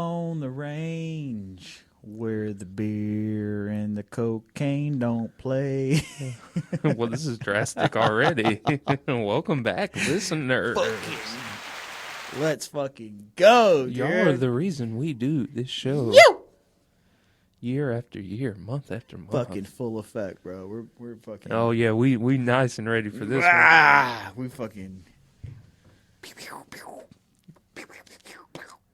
on the range where the beer and the cocaine don't play. Well, this is drastic already. Welcome back, listeners. Let's fucking go, dude. Y'all are the reason we do this show. Year after year, month after month. Fucking full effect, bro. We're fucking. Oh yeah, we nice and ready for this one. We fucking.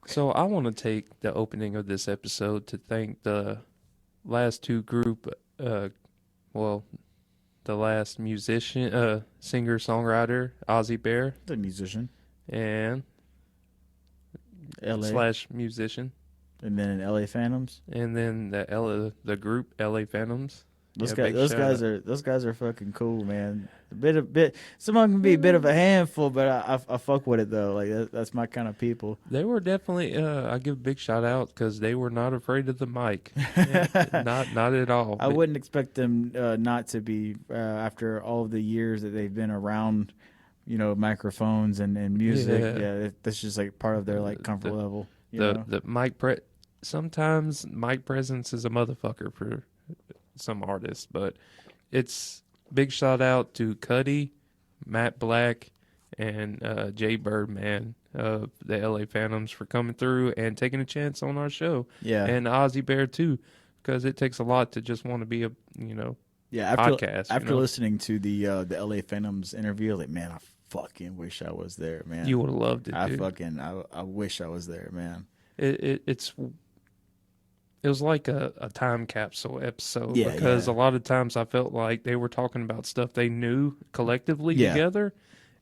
So I want to take the opening of this episode to thank the last two group, the last musician, singer-songwriter, Ozzy Bear. The musician. And LA. / musician. And then LA Phantoms. And then the group LA Phantoms. Those guys are fucking cool, man. Some of them can be a bit of a handful, but I fuck with it though. Like that's my kind of people. They were definitely. I give a big shout out because they were not afraid of the mic. not at all. I wouldn't expect them not to be after all of the years that they've been around, microphones and music. Yeah, that's just like part of their like comfort level. The mic sometimes mic presence is a motherfucker for some artists, but it's big shout out to Cuddy, Matt Black, and Jay Birdman of the LA Phantoms for coming through and taking a chance on our show. Yeah, and Ozzy Bear too, because it takes a lot to just want to be a podcast. After listening to the LA Phantoms interview, like man, I fucking wish I was there, man. You would have loved it. I wish I was there, man. It was like a time capsule episode because a lot of times I felt like they were talking about stuff they knew collectively together,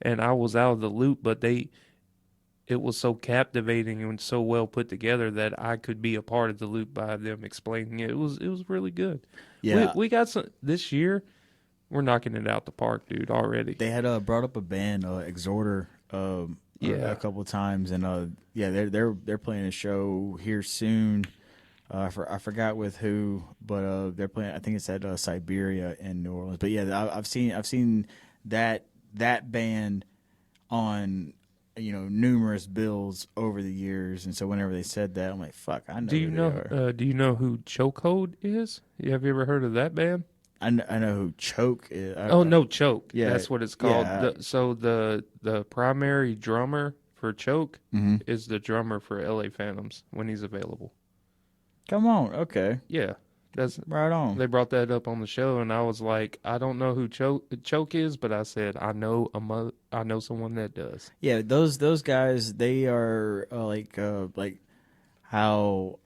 and I was out of the loop. But it was so captivating and so well put together that I could be a part of the loop by them explaining it. It was really good. Yeah, we got some this year. We're knocking it out the park, dude. Already. They had brought up a band, Exhorter, a couple of times, and they're playing a show here soon. I forgot with who, but they're playing. I think it's at Siberia in New Orleans. But yeah, I've seen that band on numerous bills over the years, and so whenever they said that, I'm like, fuck, I know. Do you know who Chokehold is? Have you ever heard of that band? I know who Choke is. No, Choke. Yeah, that's what it's called. Yeah. The primary drummer for Choke is the drummer for LA Phantoms when he's available. Come on, okay. Yeah, that's right on. They brought that up on the show, and I was like, I don't know who Choke is, but I said I know someone that does. Yeah, those guys, they are like how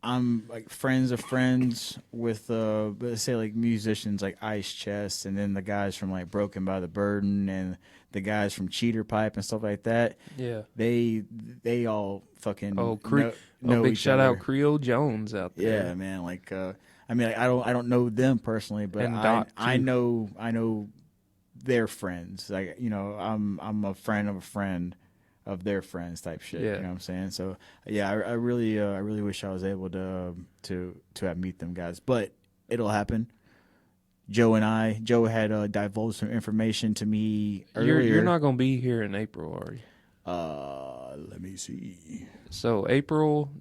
I'm like friends of friends with let's say like musicians like Ice Chest, and then the guys from like Broken by the Burden and the guys from Cheater Pipe and stuff like that. Yeah, they all fucking know big each shout other. out Creole Jones out there. Yeah, man. Like I don't know them personally, but I know their friends. Like I'm a friend of a friend of their friends type shit. Yeah. You know what I'm saying? So yeah, I really wish I was able to have meet them guys, but it'll happen. Joe had divulged some information to me earlier. You're not gonna be here in April, are you? Let me see. So April,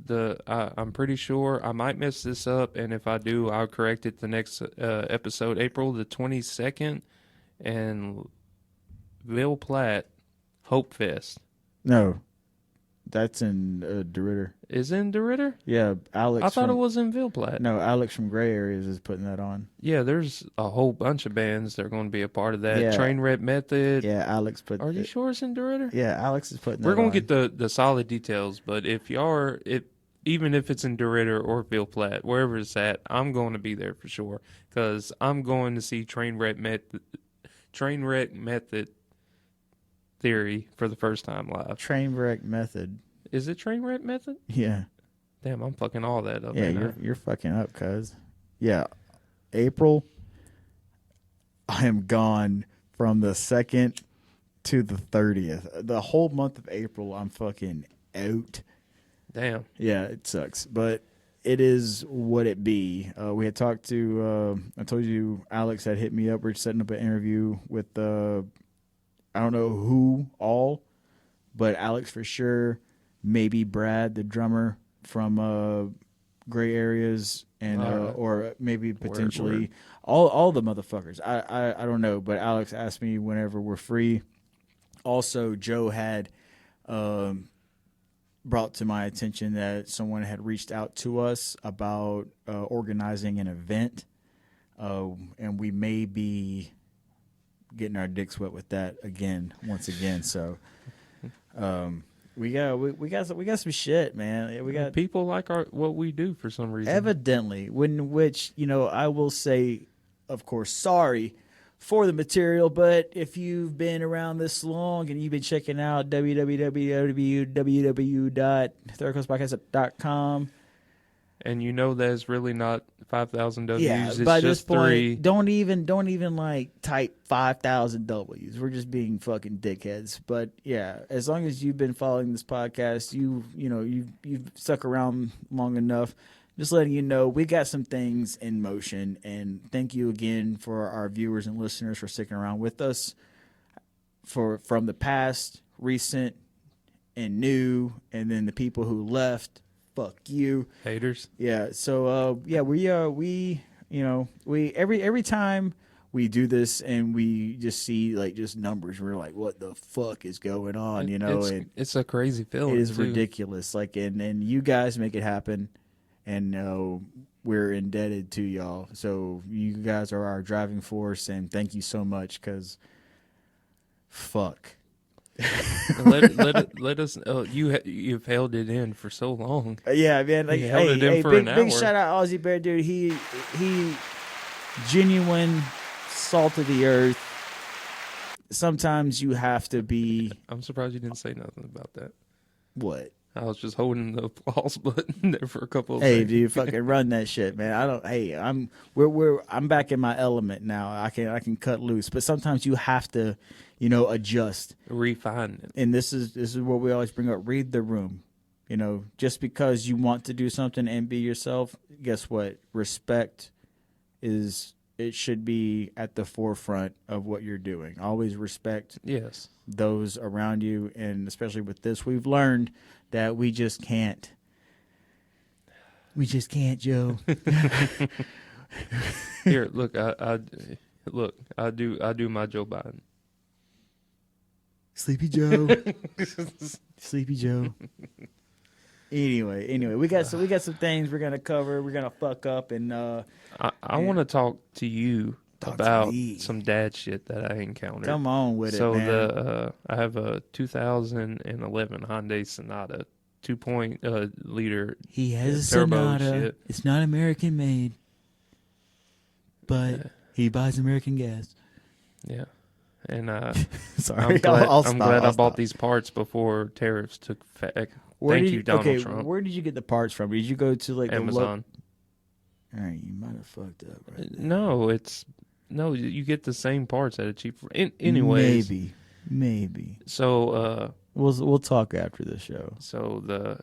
I'm pretty sure I might mess this up, and if I do, I'll correct it the next episode. April the 22nd, and Ville Platte, Hope Fest. No, that's in DeRidder. Is it in DeRidder? Yeah, Alex. I thought it was in Ville Platte. No, Alex from Gray Areas is putting that on. Yeah, there's a whole bunch of bands that are going to be a part of that. Yeah. Trainwreck Method. Yeah, Alex put. Are you sure it's in DeRidder? Yeah, Alex is putting. We're going to get the solid details, but even if it's in DeRidder or Ville Platte, wherever it's at, I'm going to be there for sure because I'm going to see Trainwreck Method Theory for the first time live. Trainwreck Method. Is it Trainwreck Method? Yeah. Damn, I'm fucking all that up. Yeah, you're fucking up, cuz. Yeah. April, I am gone from the 2nd to the 30th. The whole month of April, I'm fucking out. Damn. Yeah, it sucks. But it is what it be. We had talked to, I told you Alex had hit me up. We're setting up an interview with, I don't know who all, but Alex for sure. Maybe Brad, the drummer, gray areas and right. or maybe potentially all the motherfuckers. I don't know, but Alex asked me whenever we're free. Also, Joe had brought to my attention that someone had reached out to us about organizing an event, and we may be getting our dicks wet with that once again. So, we got some shit, man. We got people like what we do for some reason. Evidently, which I will say, of course, sorry for the material, but if you've been around this long and you've been checking out www.thirdcoastpodcast.com, and there's really not 5,000 W's. Yeah, it's by just this point, 3. don't even like type 5,000 W's. We're just being fucking dickheads. But yeah, as long as you've been following this podcast, you've stuck around long enough. Just letting you know, we got some things in motion, and thank you again for our viewers and listeners for sticking around with us from the past, recent, and new, and then the people who left. Fuck you, haters. Yeah. So we every time we do this and we just see like just numbers, we're like, what the fuck is going on? It's a crazy feeling. It is too. ridiculous. Like, and you guys make it happen. And we're indebted to y'all. So you guys are our driving force, and thank you so much. Cause fuck. let us. You've held it in for so long. Yeah, man. Like, big shout out Aussie Bear, dude. He genuine salt of the earth. Sometimes you have to be. I'm surprised you didn't say nothing about that. What? I was just holding the applause button there for a couple of seconds. Hey, dude, fucking run that shit, man. I'm back in my element now. I can cut loose, but sometimes you have to, adjust, refine it. And this is what we always bring up. Read the room. Just because you want to do something and be yourself, guess what? Respect it should be at the forefront of what you're doing. Always respect those around you, and especially with this, we've learned that we just can't. We just can't, Joe. Here, look, I do my Joe Biden. Sleepy Joe. Sleepy Joe. Anyway, we got some things we're gonna cover. We're gonna fuck up, and I want to talk to you about some dad shit that I encountered. Come on with it, man. So I have a 2011 Hyundai Sonata 2.0-liter. He has a turbo Sonata. Shit. It's not American made, but he buys American gas. Yeah, and sorry, I'm glad I bought these parts before tariffs took effect. Thank you, Donald Trump. Where did you get the parts from? Did you go to like Amazon? All right, you might have fucked up. Right No, you get the same parts at a cheaper. Anyways, maybe. So we'll talk after the show. So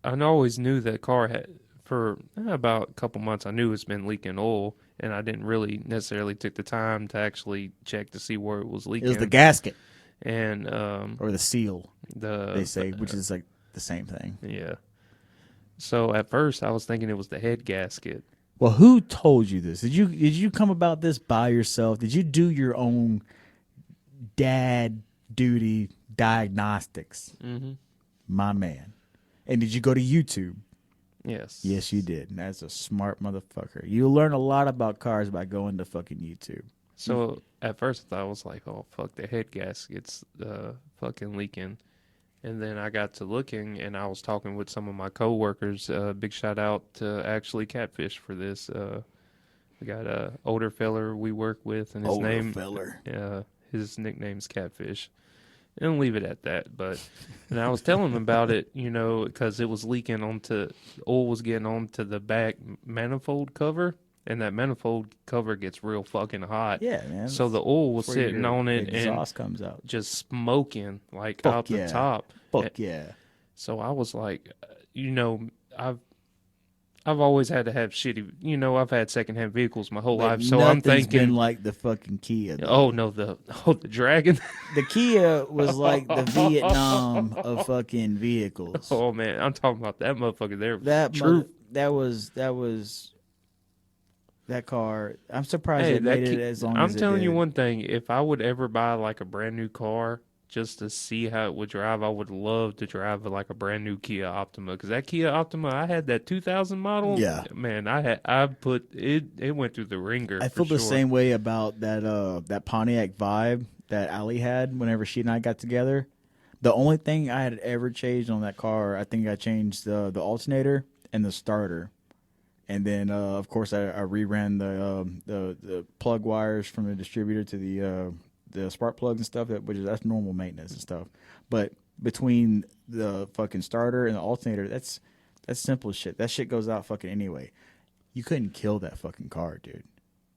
I always knew that car had for about a couple months. I knew it's been leaking oil, and I didn't really necessarily take the time to actually check to see where it was leaking. It was the gasket, and or the seal. They say, which is like the same thing. Yeah. So at first I was thinking it was the head gasket. Well, who told you this? Did you come about this by yourself? Did you do your own dad duty diagnostics? Mm-hmm. My man. And did you go to YouTube? Yes. Yes, you did. And that's a smart motherfucker. You'll learn a lot about cars by going to fucking YouTube. So at first I was like, oh, fuck, the head gasket's fucking leaking. And then I got to looking, and I was talking with some of my coworkers. Big shout out to actually Catfish for this. We got a older feller we work with, and his nickname's Catfish. And leave it at that. And I was telling him about it, because it was leaking oil was getting onto the back manifold cover, and that manifold cover gets real fucking hot. Yeah, man. So the oil was sitting on it, and exhaust comes out, just smoking out the top. Fuck yeah. So I was like, I've always had to have shitty. You know, I've had secondhand vehicles my whole life, so I'm thinking been like the fucking Kia. Though. Oh no, the Dragon. The Kia was like the Vietnam of fucking vehicles. Oh man, I'm talking about that motherfucker there. That car. I'm surprised it made it as long as it did. I'm telling you one thing: if I would ever buy like a brand new car just to see how it would drive, I would love to drive like a brand new Kia Optima. Because that Kia Optima, I had that 2000 model. Yeah, man, I put it. It went through the ringer. I feel the same way about that Pontiac Vibe that Allie had whenever she and I got together. The only thing I had ever changed on that car, I think I changed the alternator and the starter. And then, of course, I reran the plug wires from the distributor to the spark plugs and stuff. That's normal maintenance and stuff. But between the fucking starter and the alternator, that's simple shit. That shit goes out fucking anyway. You couldn't kill that fucking car, dude.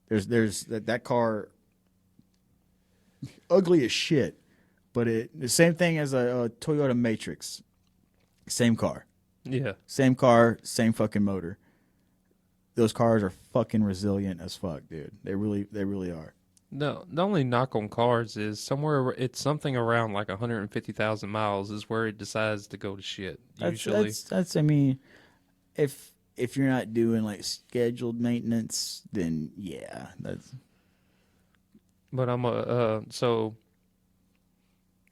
There's that car, ugly as shit. But the same thing as a Toyota Matrix. Same car. Yeah. Same car, same fucking motor. Those cars are fucking resilient as fuck, dude. They really are. No, the only knock on cars is it's something around like 150,000 miles is where it decides to go to shit. Usually, that's. I mean, if you're not doing like scheduled maintenance, then yeah, that's. But so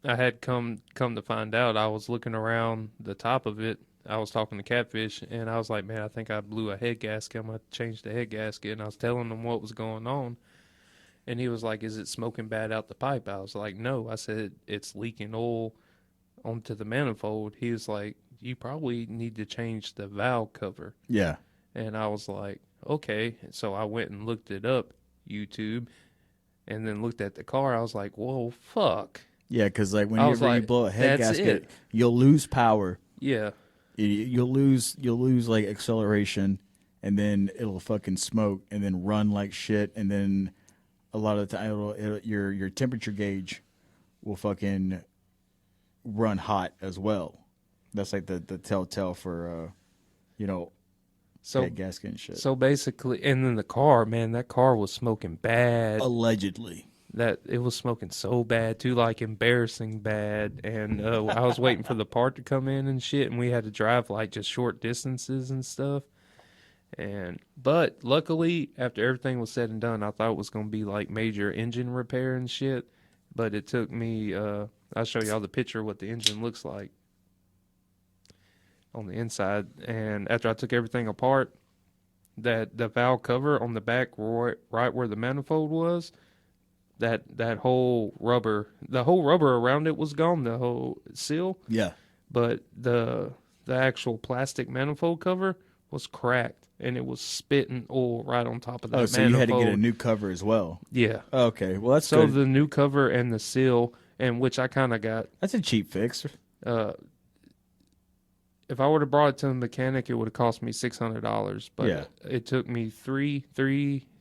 I had come to find out, I was looking around the top of it. I was talking to Catfish, and I was like, man, I think I blew a head gasket. I'm going to change the head gasket. And I was telling him what was going on. And he was like, is it smoking bad out the pipe? I was like, no. I said, it's leaking oil onto the manifold. He was like, you probably need to change the valve cover. Yeah. And I was like, okay. So I went and looked it up, YouTube, and then looked at the car. I was like, whoa, fuck. Yeah, because like whenever you blow a head gasket, you'll lose power. Yeah. You'll lose like acceleration, and then it'll fucking smoke, and then run like shit, and then a lot of the time your temperature gauge will fucking run hot as well. That's like the telltale for head gasket and shit. So basically, and then the car, man, that car was smoking bad. Allegedly. That it was smoking so bad too, like embarrassing bad. And I was waiting for the part to come in and shit, and we had to drive like just short distances and stuff. But luckily, after everything was said and done, I thought it was going to be like major engine repair and shit. But it took me. I'll show y'all the picture of what the engine looks like on the inside. And after I took everything apart, that the valve cover on the back, right where the manifold was. That whole rubber, the whole rubber around it was gone, the whole seal. Yeah. But the actual plastic manifold cover was cracked, and it was spitting oil right on top of that manifold. So you had to get a new cover as well. Yeah. Okay, well that's so good. The new cover and the seal, and which I kind of got. That's a cheap fix. If I would have brought it to the mechanic, it would have cost me $600. But it took me three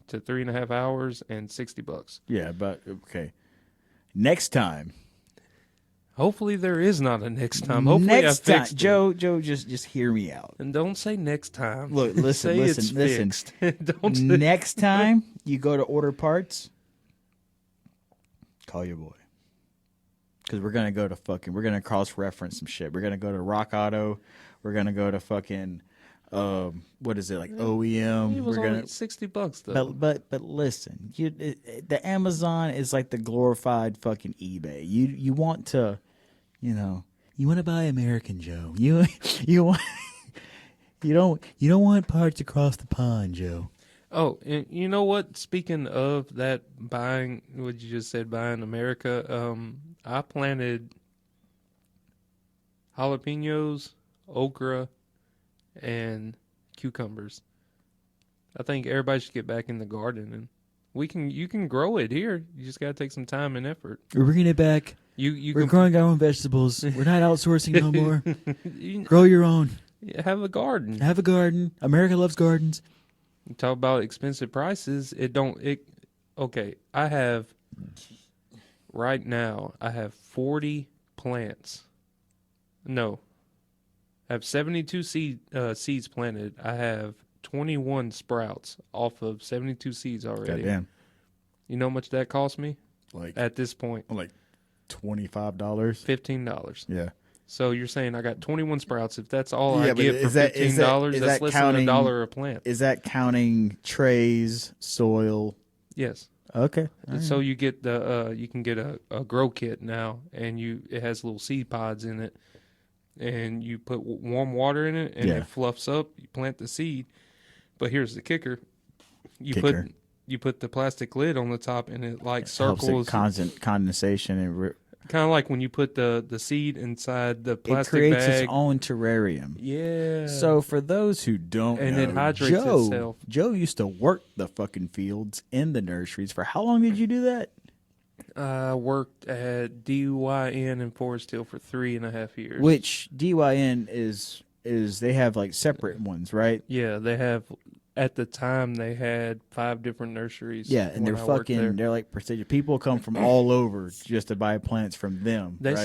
to 3.5 hours and $60. Yeah, but okay. Next time. Hopefully there is not a next time. Hopefully next I fixed time. Joe, just hear me out. And don't say next time. Look, listen. Don't next time you go to order parts, call your boy. Because we're gonna cross-reference some shit. We're gonna go to Rock Auto. We're gonna go to fucking. What is it, like OEM? It was only $60 though. But listen, the Amazon is like the glorified fucking eBay. You want to, you want to buy American, Joe. You don't want parts across the pond, Joe. Oh, and you know what? Speaking of that, buying what you just said, buying America. I planted jalapenos, okra, and cucumbers. I think everybody should get back in the garden, and you can grow it here. You just got to take some time and effort. We're bringing it back. We're growing our own vegetables. We're not outsourcing no more. Grow your own. Have a garden. Have a garden. America loves gardens. You talk about expensive prices. Okay, right now I have 40 plants. No. I have 72 seeds planted. I have 21 sprouts off of 72 seeds already. Goddamn. You know how much that cost me? Like at this point, like $25, $15. Yeah. So you're saying I got 21 sprouts. If that's all I get for $15, that's less counting, than $1 a plant. Is that counting trays, soil? Yes. Okay. So you get you can get a grow kit now, and it has little seed pods in it, and you put warm water in it, and it fluffs up. You plant the seed, but here's the kicker: you put the plastic lid on the top, and it like circles. Helps it constant condensation and. Kind of like when you put the seed inside the plastic bag. It creates its own terrarium. Yeah. So for those who don't know, it hydrates itself. Joe used to work the fucking fields in the nurseries. For how long did you do that? I worked at DYN in Forest Hill for 3.5 years. Which DYN is they have like separate ones, right? Yeah, they have. At the time, they had 5 different nurseries. Yeah, and they're like prestigious. People come from all over just to buy plants from them. They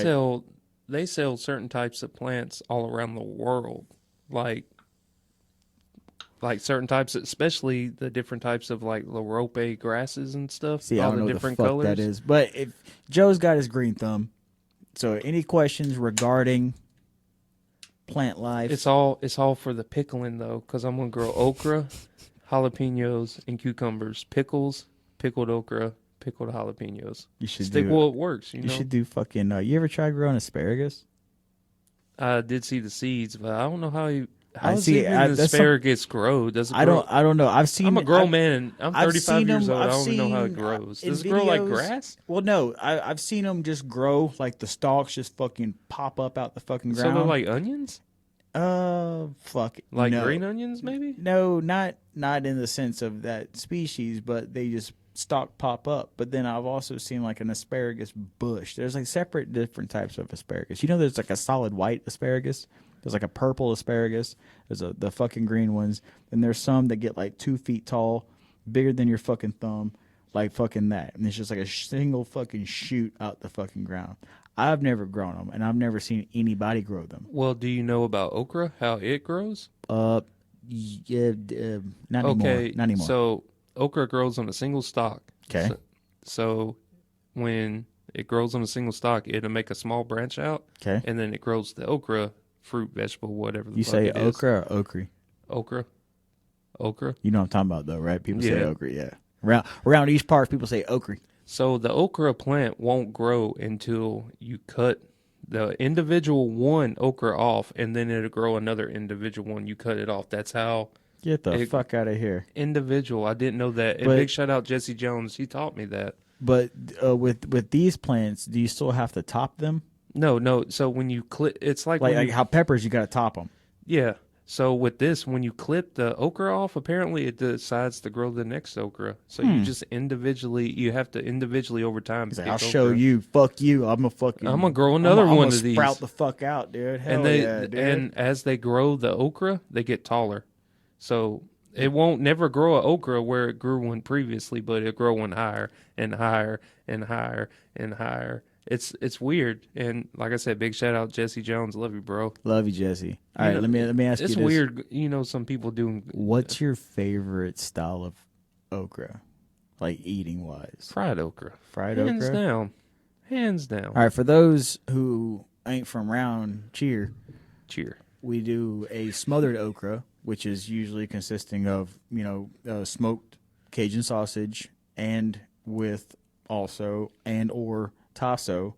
sell certain types of plants all around the world, like certain types, especially the different types of like Larope grasses and stuff. See, all I don't know the different what the fuck colors. that is, but if Joe's got his green thumb, so any questions regarding plant life? It's all for the pickling though, because I'm gonna grow okra, jalapenos, and cucumbers, pickles, pickled okra, pickled jalapenos. You should stick do well. It works. You know? should do fucking. You ever try growing asparagus? I did see the seeds, but I don't know how asparagus grow. Does it grow? I don't know. I'm a grown man, and I'm 35 years old. I don't even know how it grows. Does it grow like grass? Well, no. I've seen them just grow like the stalks just fucking pop up out the fucking ground. So they're like onions? Fuck. Like green onions, maybe? No, not in the sense of that species, but they just stalk pop up. But then I've also seen like an asparagus bush. There's like separate different types of asparagus. You know, there's like a solid white asparagus. There's like a purple asparagus. There's the fucking green ones. And there's some that get like 2 feet tall, bigger than your fucking thumb, like fucking that. And it's just like a single fucking shoot out the fucking ground. I've never grown them, and I've never seen anybody grow them. Well, do you know about okra, how it grows? Yeah, not anymore. Not anymore. So okra grows on a single stalk. Okay. So when it grows on a single stalk, it'll make a small branch out. Okay. And then it grows the okra, fruit, vegetable, whatever the you fuck say it okra is. or okra? Okra. You know what I'm talking about, though, right? People say okra, yeah. Around these parts, people say okra. So the okra plant won't grow until you cut the individual one okra off, and then it'll grow another individual one. You cut it off. That's how. Get the fuck out of here. Individual. I didn't know that. And big shout out Jesse Jones. He taught me that. But with these plants, do you still have to top them? No. So when you clip, it's like how peppers, you got to top them. Yeah. So with this, when you clip the okra off, apparently it decides to grow the next okra. So you just you have to individually over time. Like, I'll show you. Fuck you. I'm gonna grow another one of these. Sprout the fuck out, dude. Hell dude. And as they grow the okra, they get taller. So it won't never grow an okra where it grew one previously, but it'll grow one higher and higher and higher and higher. It's weird, and like I said, big shout out Jesse Jones. Love you, bro. Love you, Jesse. All right, let me ask you this. It's weird, some people do. What's your favorite style of okra, like eating wise? Fried okra. Hands down. Hands down. All right, for those who ain't from round, cheer. We do a smothered okra, which is usually consisting of smoked Cajun sausage and with also or tasso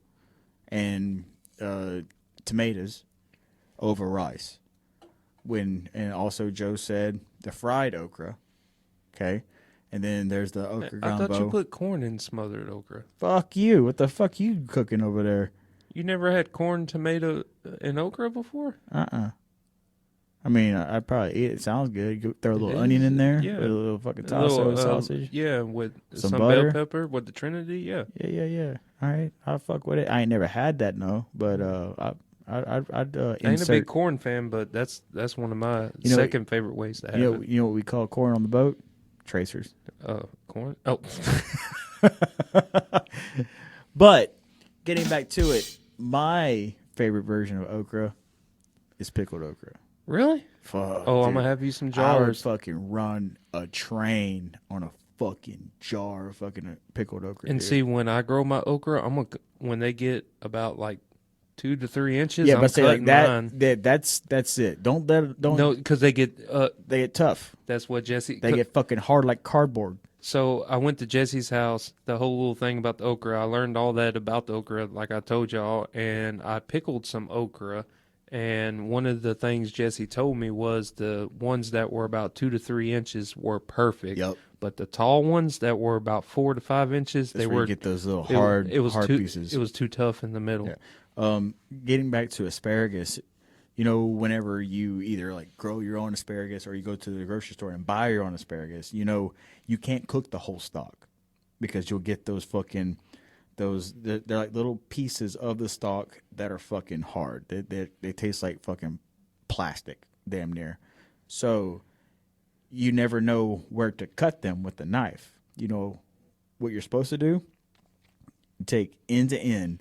and tomatoes over rice. And also Joe said the fried okra. Okay. And then there's the okra gumbo. I thought you put corn in smothered okra. Fuck you. What the fuck you cooking over there? You never had corn, tomato, and okra before? I mean, I'd probably eat it. It sounds good. Throw a little onion in there. Yeah. With a little fucking tasso sausage. Yeah, with some butter. bell pepper, with the Trinity, yeah. Yeah. All right. I'll fuck with it. I ain't never had that, no. But I'd I ain't a big corn fan, but that's one of my second favorite ways to have it. You know what we call corn on the boat? Tracers. Corn? Oh. But getting back to it, my favorite version of okra is pickled okra. Really? Fuck. Oh, dude. I'm gonna have you some I would jars. fucking run a train on a fucking jar of fucking pickled okra. And dude. see, when I grow my okra, when they get about like 2 to 3 inches, yeah, I'm but say like cutting mine. that's it. Don't No, because they get tough. That's what Jesse. They get fucking hard like cardboard. So I went to Jesse's house. The whole little thing about the okra, I learned all that about the okra, like I told y'all, and I pickled some okra. And one of the things Jesse told me was the ones that were about 2 to 3 inches were perfect. Yep. But the tall ones that were about 4 to 5 inches, That's they where were you get those little hard too, pieces. It was too tough in the middle. Yeah. Getting back to asparagus, you know, whenever you either like grow your own asparagus or you go to the grocery store and buy your own asparagus, you know, you can't cook the whole stalk because you'll get those fucking they're like little pieces of the stalk that are fucking hard. They taste like fucking plastic, damn near. So you never know where to cut them with the knife. You know what you're supposed to do? Take end to end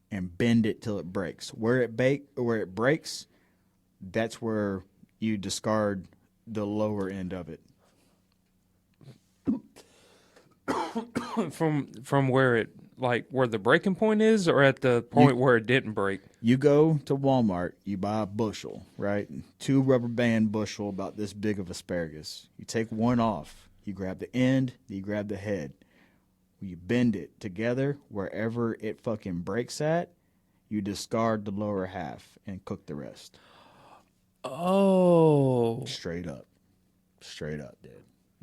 and bend it till it breaks. Where it breaks, that's where you discard the lower end of it. From where it where the breaking point is, or at the point where it didn't break. You go to Walmart, you buy a bushel, right? 2 rubber band bushel about this big of asparagus. You take one off. You grab the end, you grab the head. You bend it together wherever it fucking breaks at. You discard the lower half and cook the rest. Oh. Straight up, dude.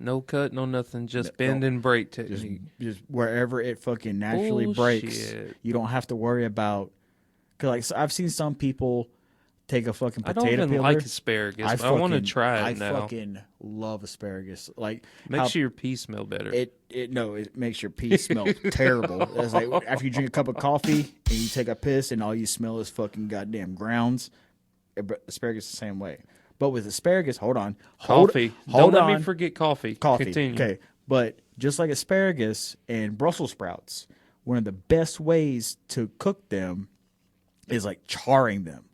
No cut, no nothing, just bend and break technique. Just wherever it fucking naturally breaks. You don't have to worry about. Cause like so I've seen some people take a fucking potato peeler. I don't even like asparagus, but I want to try it now. I fucking love asparagus. Like makes your pee smell better. It makes your pee smell terrible. It's like after you drink a cup of coffee and you take a piss and all you smell is fucking goddamn grounds. Asparagus the same way. But with asparagus, coffee. Don't let me forget coffee. Continue. Okay. But just like asparagus and Brussels sprouts, one of the best ways to cook them is like charring them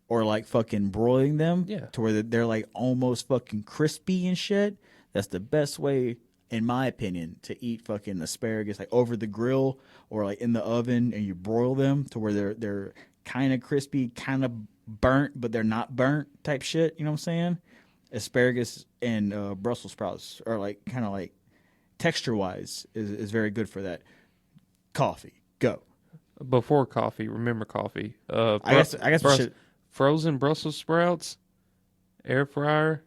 or like fucking broiling them to where they're like almost fucking crispy and shit. That's the best way, in my opinion, to eat fucking asparagus, like over the grill or like in the oven, and you broil them to where they're kind of crispy, kind of burnt, but they're not burnt type shit. You know what I'm saying? Asparagus and Brussels sprouts are like kind of like texture wise is very good for that. Coffee, go. Before coffee, remember coffee. I guess frozen Brussels sprouts, air fryer,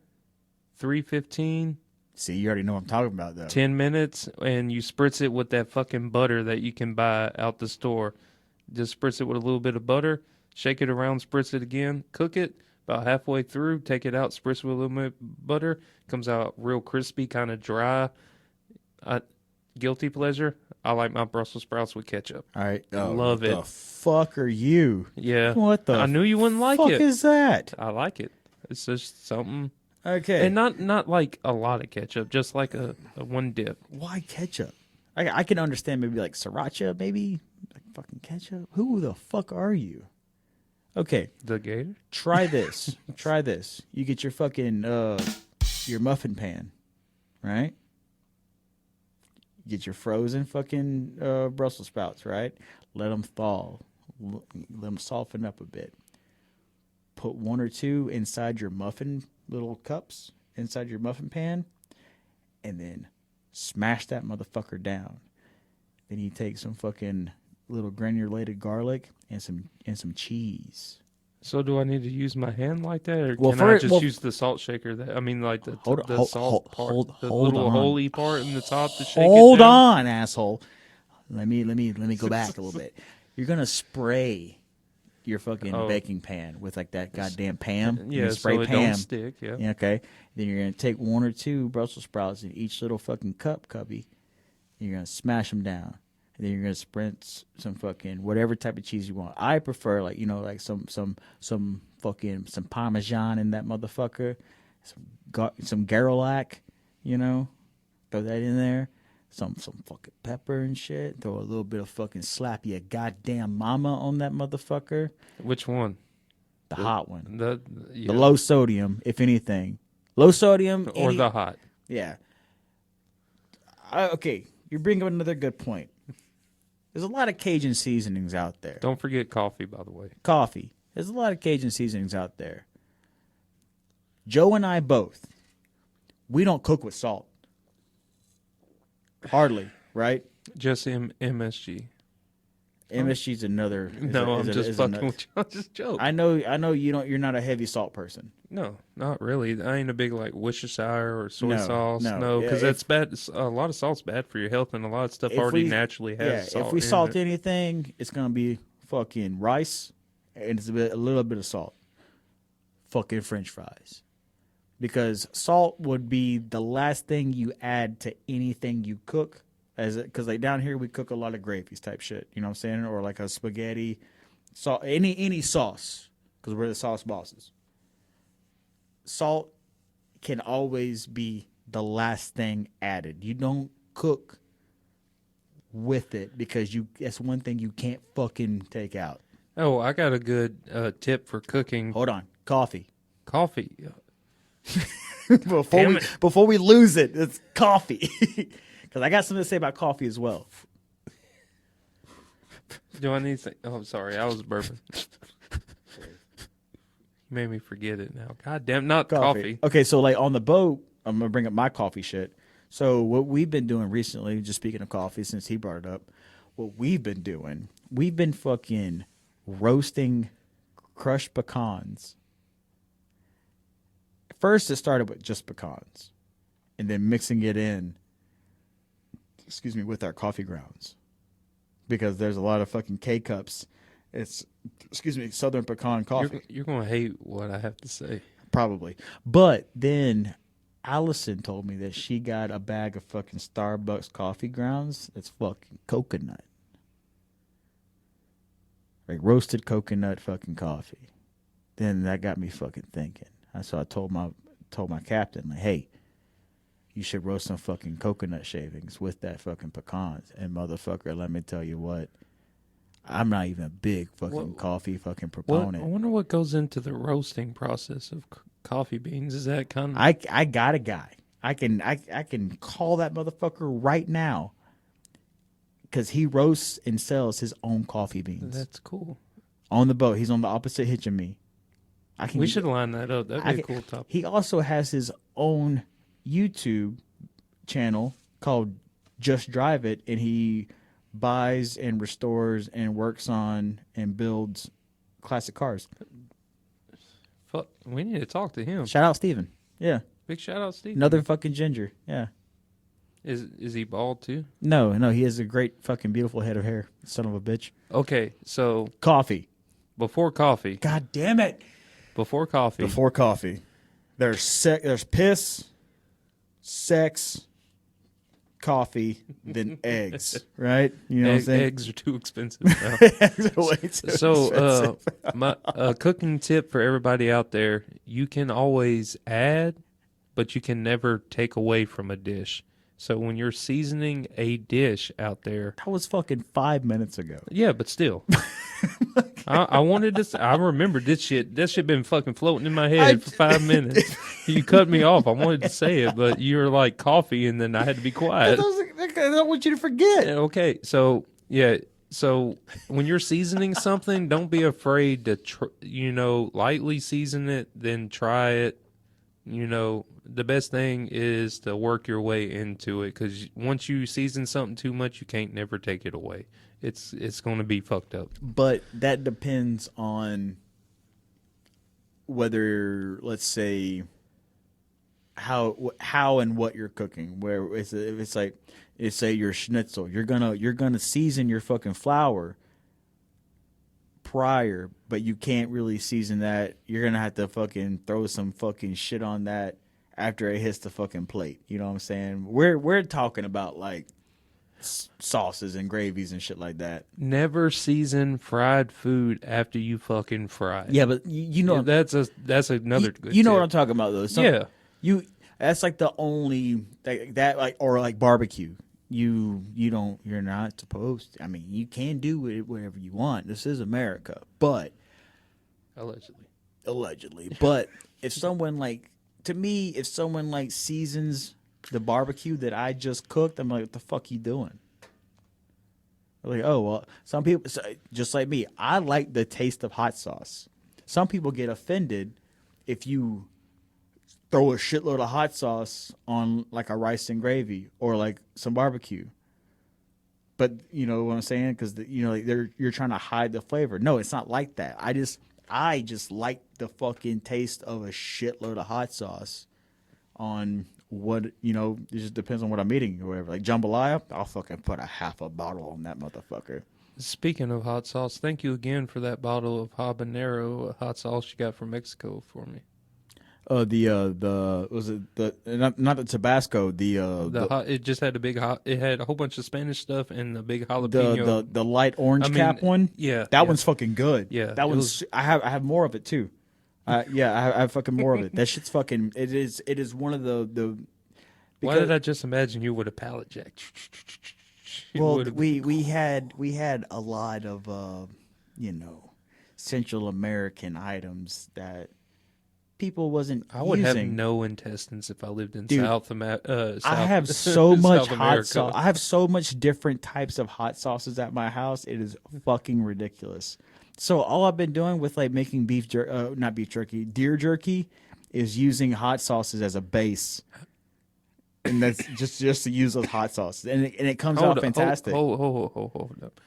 315. See, you already know what I'm talking about though. 10 minutes, and you spritz it with that fucking butter that you can buy out the store. Just spritz it with a little bit of butter. Shake it around, spritz it again, cook it about halfway through, take it out, spritz it with a little bit of butter. Comes out real crispy, kind of dry. Guilty pleasure, I like my Brussels sprouts with ketchup. All right. Love it. What the fuck are you? Yeah. What the I knew you wouldn't like fuck it. Is that? I like it. It's just something. Okay. And not like a lot of ketchup, just like a one dip. Why ketchup? I can understand maybe like sriracha, maybe like fucking ketchup. Who the fuck are you? Okay. The gator? Try this. Try this. You get your fucking your muffin pan, right? Get your frozen fucking Brussels sprouts, right? Let them thaw. Let them soften up a bit. Put 1 or 2 inside your muffin little cups, inside your muffin pan, and then smash that motherfucker down. Then you take some fucking little granulated garlic and some cheese. So do I need to use my hand like that, or can I just use the salt shaker? The salt part, the little holy part in the top to shake it down? Hold on, asshole. Let me go back a little bit. You're gonna spray your fucking baking pan with like that goddamn Pam. Yeah, spray so it Pam. don't stick. Yeah. Okay. Then you're gonna take 1 or 2 Brussels sprouts in each little fucking cubby. And you're gonna smash them down. And then you're gonna sprint some fucking whatever type of cheese you want. I prefer like like some fucking some Parmesan in that motherfucker, some Garlic, throw that in there, some fucking pepper and shit. Throw a little bit of fucking slap your goddamn mama on that motherfucker. Which one? The hot one. The low sodium, if anything. Low sodium. Or the hot. Yeah. Okay, you bring up another good point. There's a lot of Cajun seasonings out there. Don't forget coffee, by the way. Coffee. There's a lot of Cajun seasonings out there. Joe and I both, we don't cook with salt. Hardly, right? Just MSG. MSG's another. I'm just fucking with you. I'm just joking. I know. You're not a heavy salt person. No, not really. I ain't a big like Worcestershire or soy sauce. No, because that's bad. A lot of salt's bad for your health, and a lot of stuff already naturally has salt. If we salt anything, it's gonna be fucking rice, and it's a little bit of salt. Fucking French fries, because salt would be the last thing you add to anything you cook. Because like down here we cook a lot of gravies type shit, you know what I'm saying, or like a spaghetti, any sauce, because we're the sauce bosses. Salt can always be the last thing added. You don't cook with it because that's one thing you can't fucking take out. Oh, I got a good tip for cooking. Hold on, coffee. Before we lose it, it's coffee. Because I got something to say about coffee as well. Do I need to say? Oh, sorry. I was burping. You made me forget it now. God damn, not coffee. Okay, so like on the boat, I'm going to bring up my coffee shit. So what we've been doing recently, just speaking of coffee, since he brought it up, what we've been fucking roasting crushed pecans. First, it started with just pecans. And then mixing it in. With our coffee grounds, because there's a lot of fucking K-cups. It's, Southern pecan coffee. You're going to hate what I have to say. Probably. But then Allison told me that she got a bag of fucking Starbucks coffee grounds. It's fucking coconut. Like roasted coconut fucking coffee. Then that got me fucking thinking. So I told my captain, like, hey, you should roast some fucking coconut shavings with that fucking pecans. And motherfucker, let me tell you what, I'm not even a big fucking coffee fucking proponent. I wonder what goes into the roasting process of coffee beans. Is that kind of... I got a guy. I can call that motherfucker right now, because he roasts and sells his own coffee beans. That's cool. On the boat. He's on the opposite hitch of me. We should line that up. That'd be a cool topic. He also has his own YouTube channel called Just Drive It, and he buys and restores and works on and builds classic cars. Fuck, we need to talk to him. Shout out Steven. Yeah. Big shout out Steven. Another fucking ginger. Yeah. Is he bald too? No, he has a great fucking beautiful head of hair. Son of a bitch. Okay, so coffee. Before coffee. God damn it. Before coffee. There's piss, sex, coffee, then eggs, right? You know what I'm saying? Eggs are too expensive now. Eggs are way too expensive. My cooking tip for everybody out there, you can always add, but you can never take away from a dish. So when you're seasoning a dish out there... That was fucking 5 minutes ago. Yeah, but still. I wanted to... I remember this shit. That shit been fucking floating in my head for 5 minutes. You cut me off. I wanted to say it, but you were like coffee, and then I had to be quiet. I don't want you to forget. Okay, so... Yeah, so when you're seasoning something, don't be afraid to, lightly season it, then try it. The best thing is to work your way into it, because once you season something too much, you can't never take it away. It's going to be fucked up. But that depends on whether, let's say, how and what you're cooking. Where if it's like, say your schnitzel, you're gonna season your fucking flour prior, but you can't really season that. You're gonna have to fucking throw some fucking shit on that after it hits the fucking plate. You know what I'm saying? We're talking about like sauces and gravies and shit like that. Never season fried food after you fucking fry it. Yeah, but you know that's another good. You know tip. what I'm talking about though. That's like the only that like, or like barbecue. You're not supposed to. I mean, you can do it whatever you want. This is America, but allegedly. Allegedly. But if someone like, to me, if someone like seasons the barbecue that I just cooked, I'm like, what the fuck you doing? Like, oh, well, some people, just like me, I like the taste of hot sauce. Some people get offended if you throw a shitload of hot sauce on like a rice and gravy or like some barbecue. But you know what I'm saying? Because like you're trying to hide the flavor. No, it's not like that. I just like the fucking taste of a shitload of hot sauce on what, it just depends on what I'm eating or whatever. Like jambalaya, I'll fucking put a half a bottle on that motherfucker. Speaking of hot sauce, thank you again for that bottle of habanero hot sauce you got from Mexico for me. Not the Tabasco, it just had it had a whole bunch of Spanish stuff and the big jalapeno. The light orange cap one. Yeah, that one's fucking good. Yeah, that one's. I have more of it too. I have fucking more of it. That shit's fucking. It is one of the. Why did I just imagine you with a pallet jack? Well, we had a lot of Central American items that people wasn't. I would using. have no intestines if I lived in South America. I have so much hot sauce. I have so much different types of hot sauces at my house. It is fucking ridiculous. So all I've been doing with like making deer jerky, is using hot sauces as a base, and that's just to use those hot sauces, and it comes out fantastic. Hold up!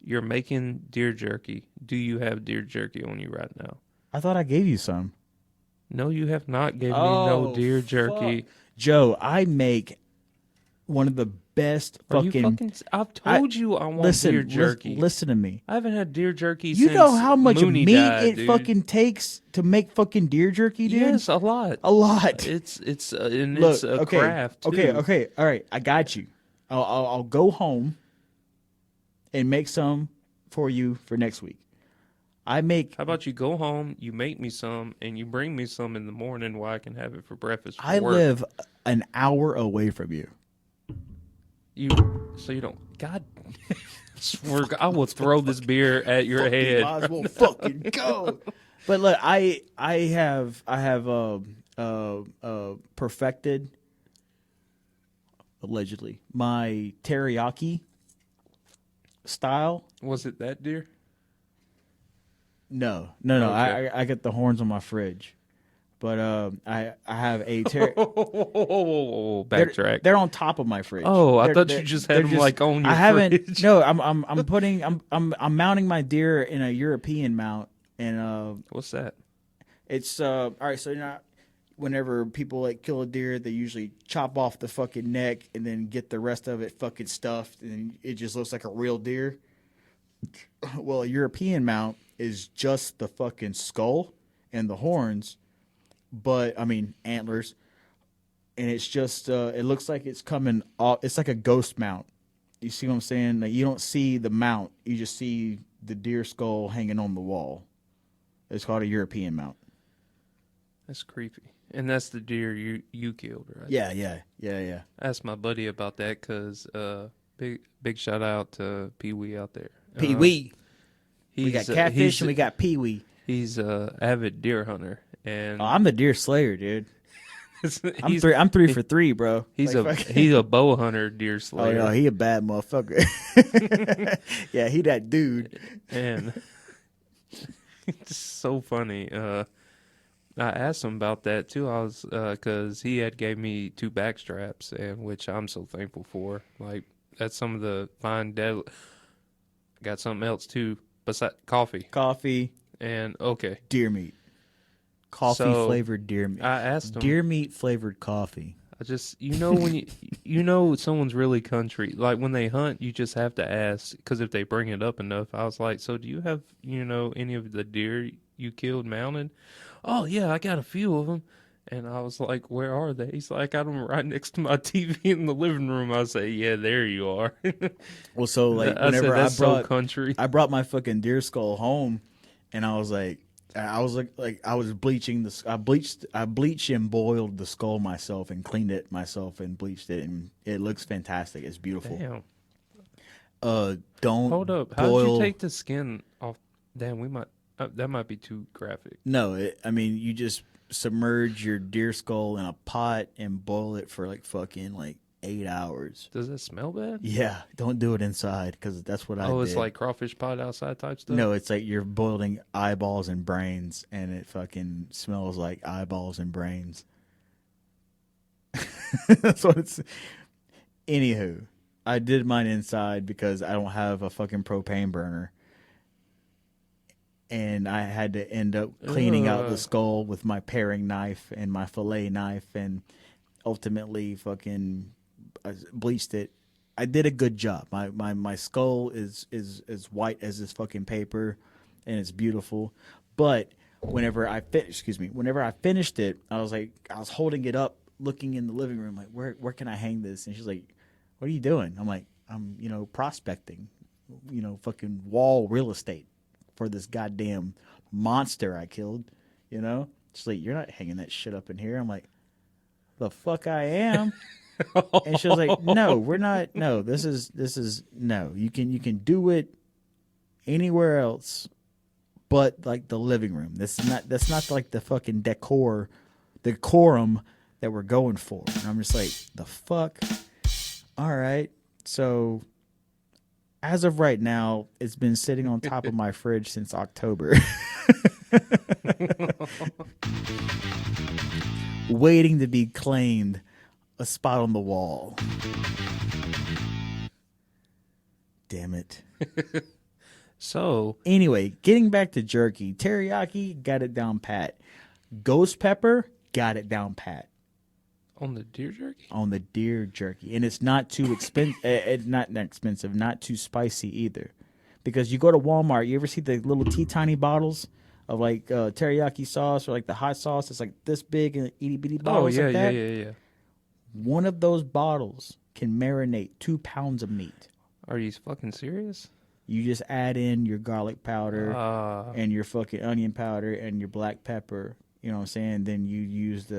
You're making deer jerky. Do you have deer jerky on you right now? I thought I gave you some. No, you have not given me no deer jerky. Fuck. Joe, I make one of the best fucking... I've told you I want deer jerky. Listen to me. I haven't had deer jerky since You know how much Mooney meat died, it fucking takes to make fucking deer jerky, dude? Yes, a lot. A lot. It's a craft, too. Okay. All right, I got you. I'll go home and make some for you for next week. How about you go home, you make me some, and you bring me some in the morning while I can have it for breakfast. I live an hour away from you. So you don't. God, I will throw this beer at your head. Might as well fucking go. But look, I have perfected, allegedly, my teriyaki style. Was it that deer? No. Okay. I got the horns on my fridge, but I have a backtrack. They're on top of my fridge. Oh, I thought you just had them like on your. I haven't. Fridge. No, I'm mounting my deer in a European mount, and what's that? It's all right. So whenever people like kill a deer, they usually chop off the fucking neck and then get the rest of it fucking stuffed, and it just looks like a real deer. Well, a European mount is just the fucking skull and the horns, but antlers, and it's just it looks like it's coming off. It's like a ghost mount. You see what I'm saying? Like, you don't see the mount, you just see the deer skull hanging on the wall. It's called a European mount. That's creepy. And that's the deer you killed, right? Yeah. I asked my buddy about that because big shout out to Pee Wee out there. Pee Wee. We got catfish and we got Pee Wee. He's a avid deer hunter, and I'm the deer slayer, dude. I'm 3 for 3, bro. He's a bow hunter, deer slayer. Oh no, he a bad motherfucker. Yeah, he that dude. And it's so funny. I asked him about that too. I was because he had gave me 2 back straps, and which I'm so thankful for. Like, that's some of the fine dead. Got something else too, besides coffee, and deer meat, coffee flavored deer meat. I asked him deer meat flavored coffee. I just when someone's really country, like when they hunt, you just have to ask, because if they bring it up enough, I was like, so do you have any of the deer you killed mounted? Oh yeah, I got a few of them. And I was like, where are they? He's like, I got them right next to my TV in the living room. I say, yeah, there you are. Well, so like whenever I brought my fucking deer skull home, and I was bleaching I bleached and boiled the skull myself and cleaned it myself and bleached it, and it looks fantastic. It's beautiful. Damn. Don't hold up. How did you take the skin off? Damn, we might. That might be too graphic. No, you just submerge your deer skull in a pot and boil it for like fucking like 8 hours. Does it smell bad? Yeah, don't do it inside because that's what I did. Oh, it's like crawfish pot outside type stuff? No, it's like you're boiling eyeballs and brains, and it fucking smells like eyeballs and brains. That's what it's... Anywho, I did mine inside because I don't have a fucking propane burner. And I had to end up cleaning out the skull with my paring knife and my fillet knife, and ultimately fucking bleached it. I did a good job. My skull is white as this fucking paper, and it's beautiful. But whenever I finished it, I was holding it up, looking in the living room, like where can I hang this? And she's like, "What are you doing?" I'm like, "I'm prospecting, fucking wall real estate for this goddamn monster I killed." She's like, "You're not hanging that shit up in here." I'm like, "The fuck I am." And she was like, "No, we're not. No, this is no. You can do it anywhere else, but like the living room. That's not like the fucking decorum that we're going for." And I'm just like, "The fuck." All right. So as of right now, it's been sitting on top of my fridge since October. Waiting to be claimed a spot on the wall. Damn it. So, anyway, getting back to jerky. Teriyaki, got it down pat. Ghost pepper, got it down pat. On the deer jerky? On the deer jerky. And it's not too expensive. Not expensive, not too spicy either. Because you go to Walmart, you ever see the little tiny bottles of like teriyaki sauce or like the hot sauce? It's like this big and itty bitty bottles. Oh, yeah, like that. yeah. One of those bottles can marinate 2 pounds of meat. Are you fucking serious? You just add in your garlic powder and your fucking onion powder and your black pepper. You know what I'm saying? Then you use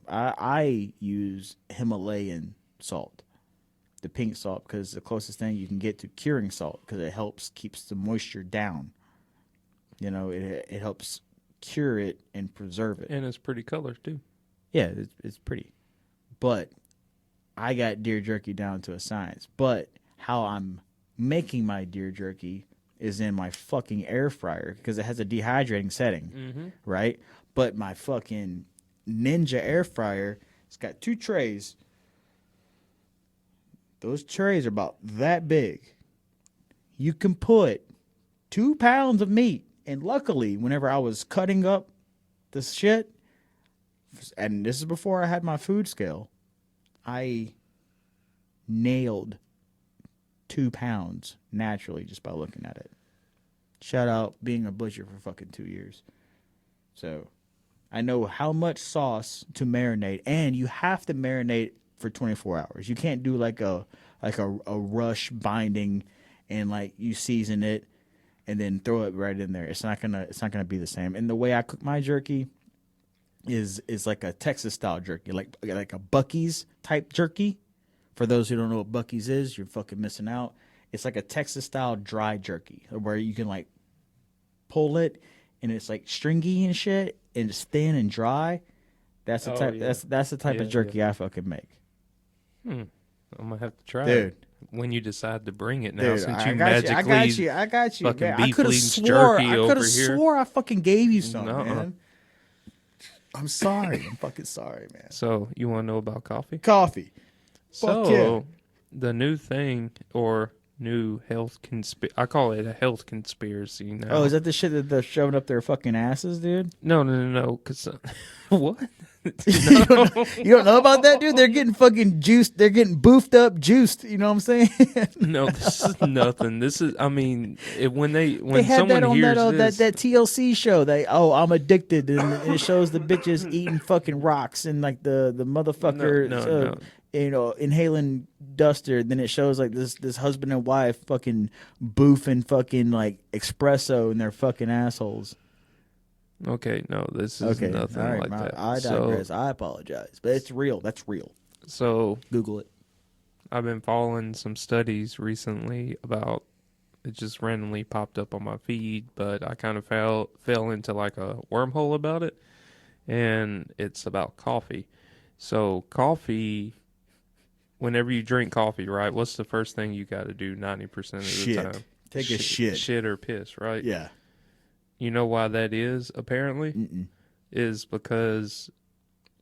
I use Himalayan salt, the pink salt, because it's the closest thing you can get to curing salt because it keeps the moisture down. It helps cure it and preserve it. And it's pretty color too. Yeah, it's pretty. But I got deer jerky down to a science. But how I'm making my deer jerky is in my fucking air fryer because it has a dehydrating setting, right? But my fucking Ninja air fryer, it's got 2 trays. Those trays are about that big. You can put 2 pounds of meat. And luckily, whenever I was cutting up this shit, and this is before I had my food scale, I nailed 2 pounds naturally just by looking at it. Shout out being a butcher for fucking 2 years. So I know how much sauce to marinate, and you have to marinate for 24 hours. You can't do like a rush binding and like you season it and then throw it right in there. It's not gonna be the same. And the way I cook my jerky is like a Texas style jerky, like a Buc-ee's type jerky. For those who don't know what Buc-ee's is, you're fucking missing out. It's like a Texas style dry jerky where you can like pull it and it's like stringy and shit and it's thin and dry. That's the type. Yeah. That's the type of jerky I fucking make. I'm gonna have to try it when you decide to bring it now. Dude, since you I got you. Fucking man. beef leaves jerky over here. I swore I fucking gave you some, man. I'm sorry. I'm fucking sorry, man. So you want to know about coffee? Coffee. So Fuck yeah. The new thing or new health I call it a health conspiracy now. Oh, is that the shit that they're shoving up their fucking asses, dude? No. Cause what? You don't know about that, dude? They're getting fucking juiced. They're getting boofed up, juiced. You know what I'm saying? No, this is nothing. This is, I mean, when they had someone that on hears this, that TLC show. I'm addicted, and it shows the bitches eating fucking rocks and like the motherfucker, no. Inhaling duster. Then it shows like this husband and wife fucking boofing fucking like espresso in their fucking assholes. Okay, no, this is nothing right, like that. I digress. I apologize, but it's real. That's real. So Google it. I've been following some studies recently about it just randomly popped up on my feed, but I kind of fell into like a wormhole about it, and it's about coffee. So coffee, whenever you drink coffee, right, what's the first thing you got to do 90% of the time? Take a shit. Shit or piss, right? Yeah. You know why that is, apparently? Is because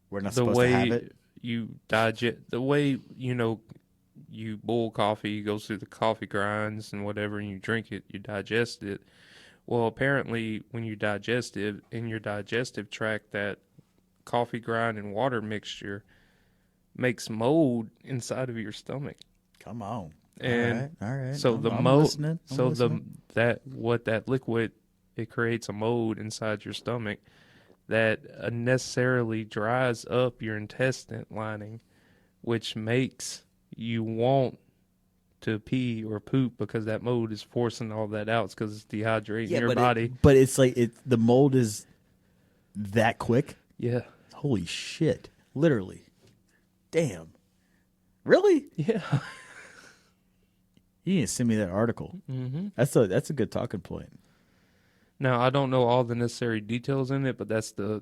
we're not supposed to have it. You digest, the way, you boil coffee, it goes through the coffee grinds and whatever, and you drink it, you digest it. Well, apparently, when you digest it, in your digestive tract, that coffee grind and water mixture makes mold inside of your stomach. Come on. And all right. So the mold, that liquid, it creates a mold inside your stomach that unnecessarily dries up your intestine lining, which makes you want to pee or poop because that mold is forcing all that out because it's dehydrating your body. But it's like the mold is that quick? Yeah. Holy shit. Literally. Damn. Really? Yeah. You need to send me that article. Mm-hmm. That's a good talking point. Now, I don't know all the necessary details in it, but that's the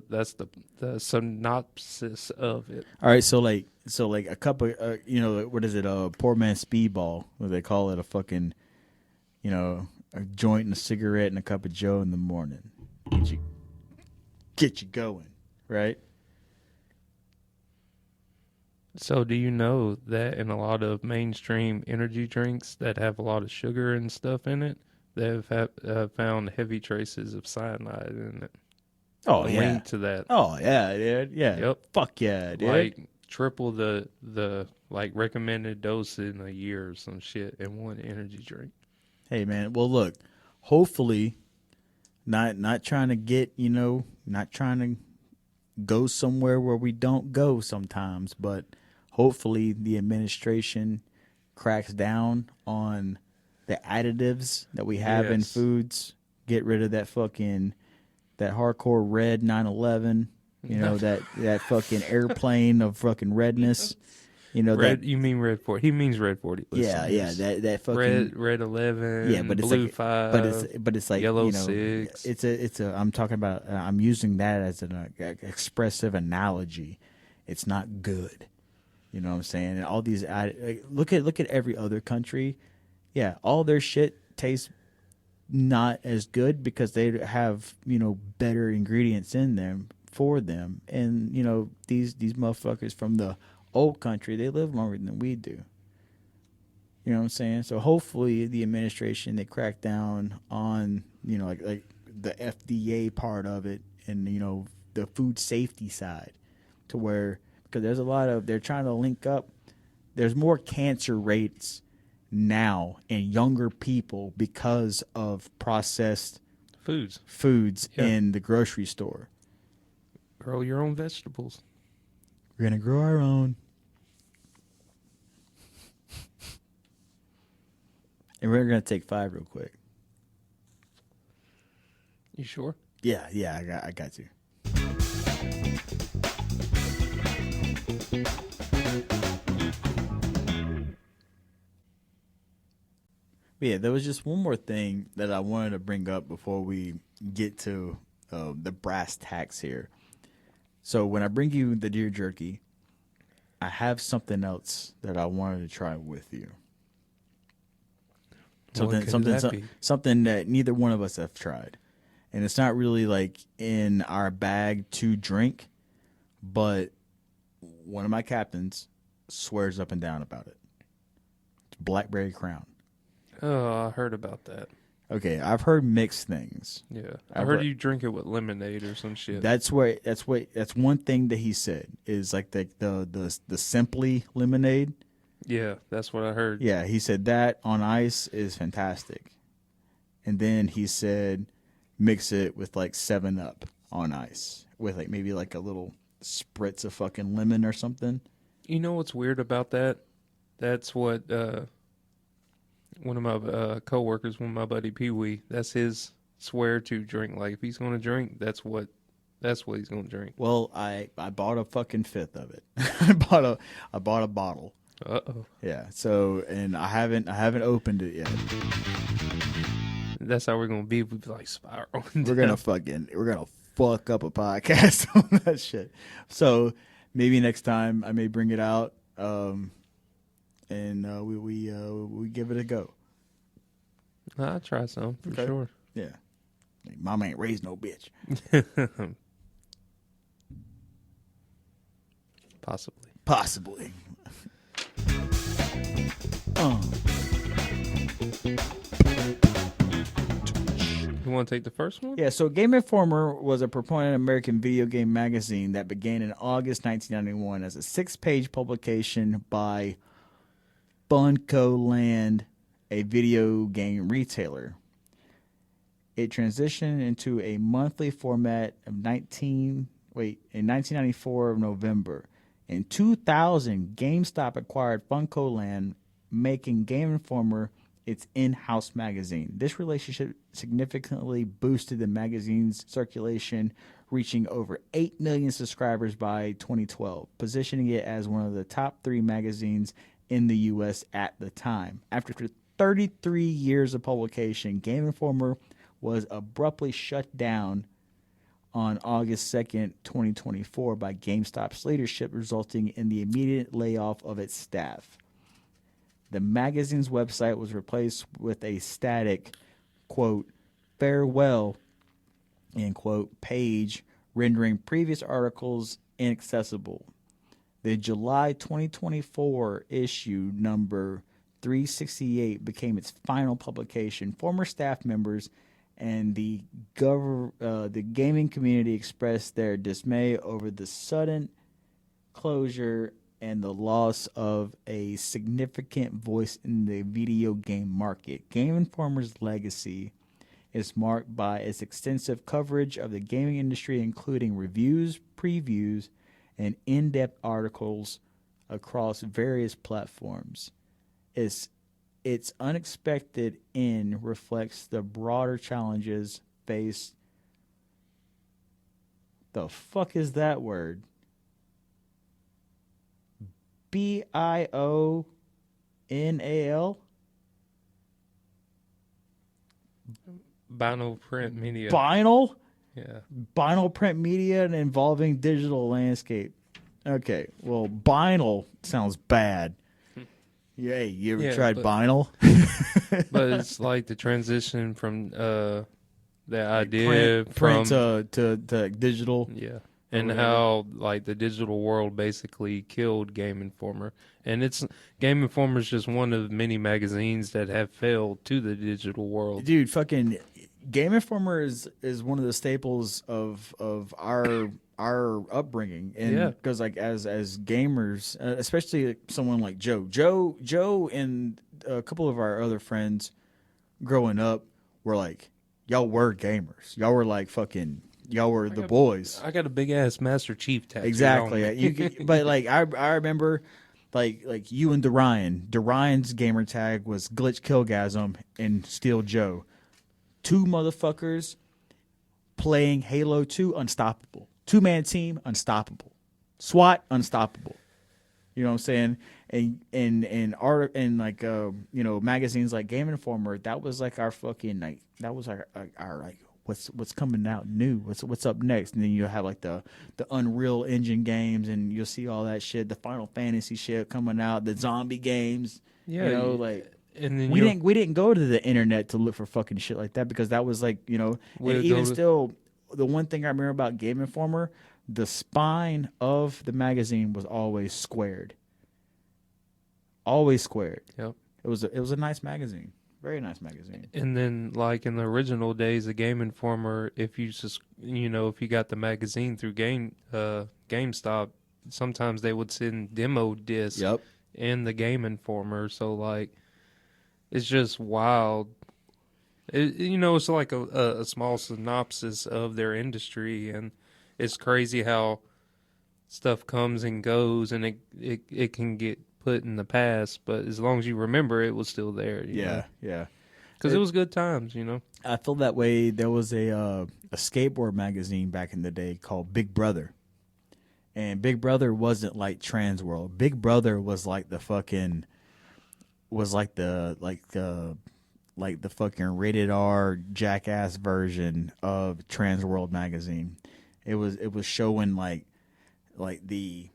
synopsis of it. All right, so like a cup of what is it? A poor man's speedball, what they call it, a fucking a joint and a cigarette and a cup of Joe in the morning. Get you going, right? So do you know that in a lot of mainstream energy drinks that have a lot of sugar and stuff in it, they've found heavy traces of cyanide in it? Oh, yeah. Linked to that. Oh, yeah, dude. Yeah. Yep. Fuck yeah, dude. Like triple the recommended dose in a year or some shit in one energy drink. Hey, man. Well, look, hopefully not trying to get, not trying to go somewhere where we don't go sometimes, but hopefully the administration cracks down on the additives that we have in foods. Get rid of that hardcore red 911, that fucking airplane of fucking redness. Red, you mean red 40? He means red 40. Yeah, that fucking red 11. Yeah, but it's blue like 5. But it's like yellow 6. It's a. I'm talking about. I'm using that as an expressive analogy. It's not good. You know what I'm saying? And all these look at every other country. Yeah, all their shit tastes not as good because they have better ingredients in them for them, and these motherfuckers from the old country, they live longer than we do. You know what I'm saying? So hopefully the administration, they crack down on like the FDA part of it, and the food safety side, to where, because there's a lot of, they're trying to link up. There's more cancer rates now in younger people because of processed foods in the grocery store. Grow your own vegetables. We're gonna grow our own. And we're gonna take 5 real quick. You sure? Yeah, I got to. Yeah, there was just one more thing that I wanted to bring up before we get to the brass tacks here. So when I bring you the deer jerky, I have something else that I wanted to try with you. Something that neither one of us have tried. And it's not really like in our bag to drink, but one of my captains swears up and down about it. It's Blackberry Crown. Oh, I heard about that. Okay, I've heard mixed things. Yeah, I heard you drink it with lemonade or some shit. That's one thing that he said is like the Simply lemonade. Yeah, that's what I heard. Yeah, he said that on ice is fantastic, and then he said mix it with like 7-Up on ice with like maybe like a little spritz of fucking lemon or something. You know what's weird about that? That's what. One of my coworkers, my buddy Pee Wee, that's his swear to drink. Like if he's gonna drink, that's what he's gonna drink. Well, I bought a fucking 5th of it. I bought a bottle. Uh-oh. Yeah. So, and I haven't opened it yet. That's how we're gonna be. We'd be like spiraling. We're gonna fuck up a podcast on that shit. So maybe next time I may bring it out, and we give it a go. I'll try some for sure. Yeah, mama ain't raised no bitch. Possibly. You want to take the first one? Yeah, so Game Informer was a proponent of American video game magazine that began in August 1991 as a 6-page publication by Funko Land, a video game retailer. It transitioned into a monthly format in 1994 of November. In 2000, GameStop acquired Funko Land, making Game Informer its in-house magazine. This relationship significantly boosted the magazine's circulation, reaching over 8 million subscribers by 2012, positioning it as one of the top 3 magazines in the U.S. at the time. After 33 years of publication, Game Informer was abruptly shut down on August 2nd, 2024 by GameStop's leadership, resulting in the immediate layoff of its staff. The magazine's website was replaced with a static, quote, farewell, end quote, page rendering previous articles inaccessible. The July 2024 issue number 368 became its final publication. Former staff members and the gaming community expressed their dismay over the sudden closure and the loss of a significant voice in the video game market. Game Informer's legacy is marked by its extensive coverage of the gaming industry, including reviews, previews, and in-depth articles across various platforms. Its unexpected end reflects the broader challenges faced. The fuck is that word? BIONAL? Vinyl print media. Vinyl? Yeah. Vinyl print media and involving digital landscape. Okay, well, vinyl sounds bad. Yeah, you ever tried vinyl? But it's like the transition from the idea print to digital. Yeah. And how like the digital world basically killed Game Informer. And Game Informer is just one of many magazines that have failed to the digital world. Dude, fucking Game Informer is one of the staples of our upbringing, and because like as gamers, especially someone like Joe and a couple of our other friends growing up were like, y'all were gamers, y'all were like fucking. Y'all were the boys. I got a big ass Master Chief tattoo. Exactly. But like I remember, like you and Dorian's gamer tag was Glitch Killgasm and Steel Joe, 2 motherfuckers playing Halo 2 unstoppable, 2-man team unstoppable, SWAT unstoppable. You know what I'm saying? And art and like magazines like Game Informer, that was like our fucking like that was our like. What's coming out new? What's up next? And then you'll have like the Unreal Engine games, and you'll see all that shit, the Final Fantasy shit coming out, the zombie games. Yeah, and then we didn't go to the internet to look for fucking shit like that, because that was like and even still, the one thing I remember about Game Informer, the spine of the magazine was always squared. Always squared. Yep. It was a nice magazine. Very nice magazine. And then, like in the original days of Game Informer, if you just if you got the magazine through GameStop, sometimes they would send demo discs in the Game Informer. So like, it's just wild. It's like a small synopsis of their industry, and it's crazy how stuff comes and goes, and it can get put in the past, but as long as you remember, it was still there. Yeah. Because it was good times, I feel that way. There was a skateboard magazine back in the day called Big Brother, and Big Brother wasn't like Trans World. Big Brother was like the like the fucking rated R jackass version of Trans World magazine. It was showing like the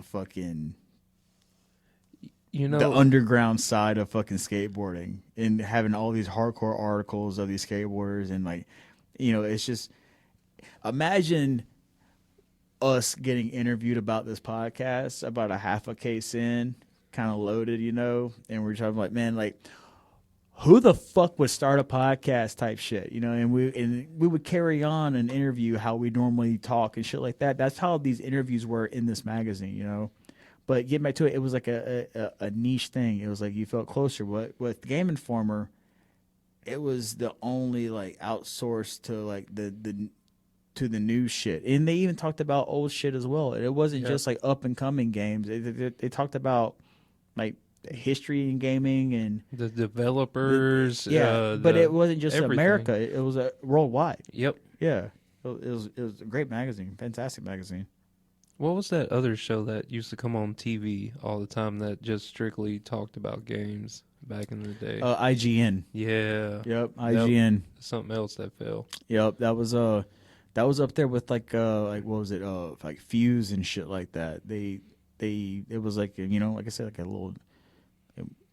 fucking the underground side of fucking skateboarding, and having all these hardcore articles of these skateboarders, and like, it's just, imagine us getting interviewed about this podcast about a half a case in, kind of loaded, and we're talking like, man, like, who the fuck would start a podcast type shit, and we would carry on an interview how we normally talk and shit like that. That's how these interviews were in this magazine, But getting back to it, it was like a niche thing. It was like you felt closer. But with Game Informer, it was the only like outsourced to like the news shit, and they even talked about old shit as well. It wasn't just like up and coming games. They talked about like history in gaming and the developers. But it wasn't just everything. America. It was worldwide. Yep. Yeah, it was a great magazine, fantastic magazine. What was that other show that used to come on TV all the time that just strictly talked about games back in the day? IGN. Yeah. Yep. IGN. Something else that fell. Yep. That was up there with like what was it? Like Fuse and shit like that. It was like like I said, like a little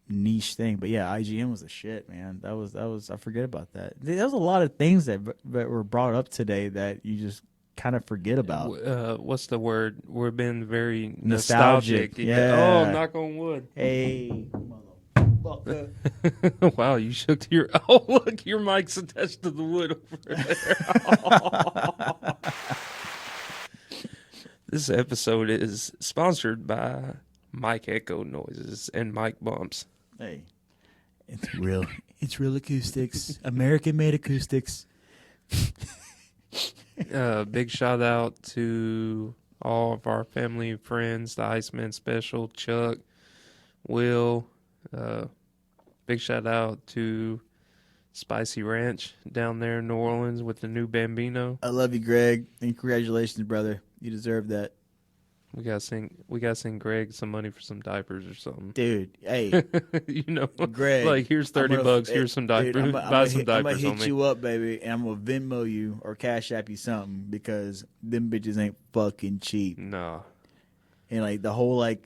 niche thing. But yeah, IGN was the shit, man. That was I forget about that. There was a lot of things that were brought up today that you just kind of forget about. What's the word? We're being very nostalgic. Yeah. Oh, knock on wood. Hey, motherfucker. Wow, you shook your... Oh, look, your mic's attached to the wood over there. This episode is sponsored by Mic Echo Noises and Mic Bumps. Hey, it's real acoustics. American-made acoustics. Big shout out to all of our family and friends, the Iceman Special, Chuck, Will. Big shout out to Spicy Ranch down there in New Orleans with the new Bambino. I love you, Greg, and congratulations, brother. You deserve that. We gotta send Greg some money for some diapers or something. Dude, hey. Greg. Like, here's $30, here's some diapers. Dude, buy some diapers I'm gonna hit you up, baby, and I'm gonna Venmo you or Cash App you something, because them bitches ain't fucking cheap. Nah. And like the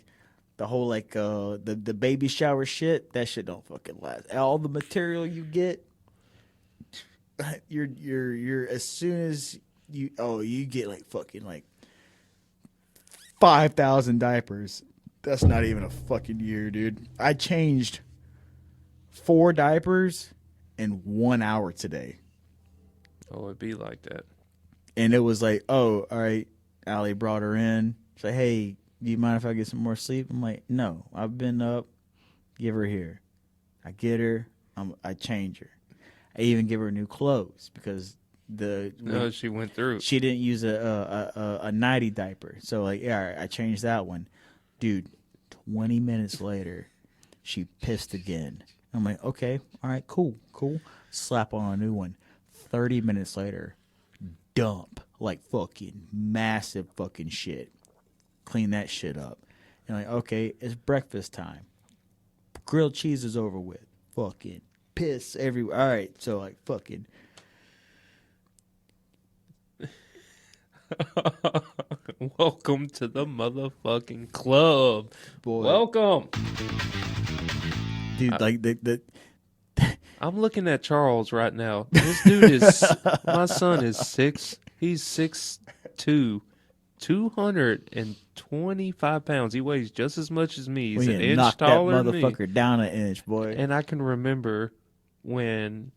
baby shower shit, that shit don't fucking last. All the material you get, you're as soon as you get like fucking like 5,000 diapers. That's not even a fucking year, dude. I changed 4 diapers in 1 hour today. Oh, it'd be like that. And it was like, oh, all right. Allie brought her in. She's like, hey, do you mind if I get some more sleep? I'm like, no, I've been up. Give her here. I get her. I change her. I even give her new clothes because she went through. She didn't use a nighty diaper, so like, yeah, all right, I changed that one, dude. 20 minutes later, she pissed again. I'm like, okay, all right, cool. Slap on a new one. 30 minutes later, dump like fucking massive fucking shit. Clean that shit up. And like, okay, it's breakfast time. Grilled cheese is over with. Fucking piss everywhere. All right, so like fucking. Welcome to the motherfucking club. Boy. Welcome. Dude, like the I'm looking at Charles right now. This dude is my son is 6. He's 6'2", 225 pounds. He weighs just as much as me. He's an inch taller than me. Knock that motherfucker down an inch, boy. And I can remember when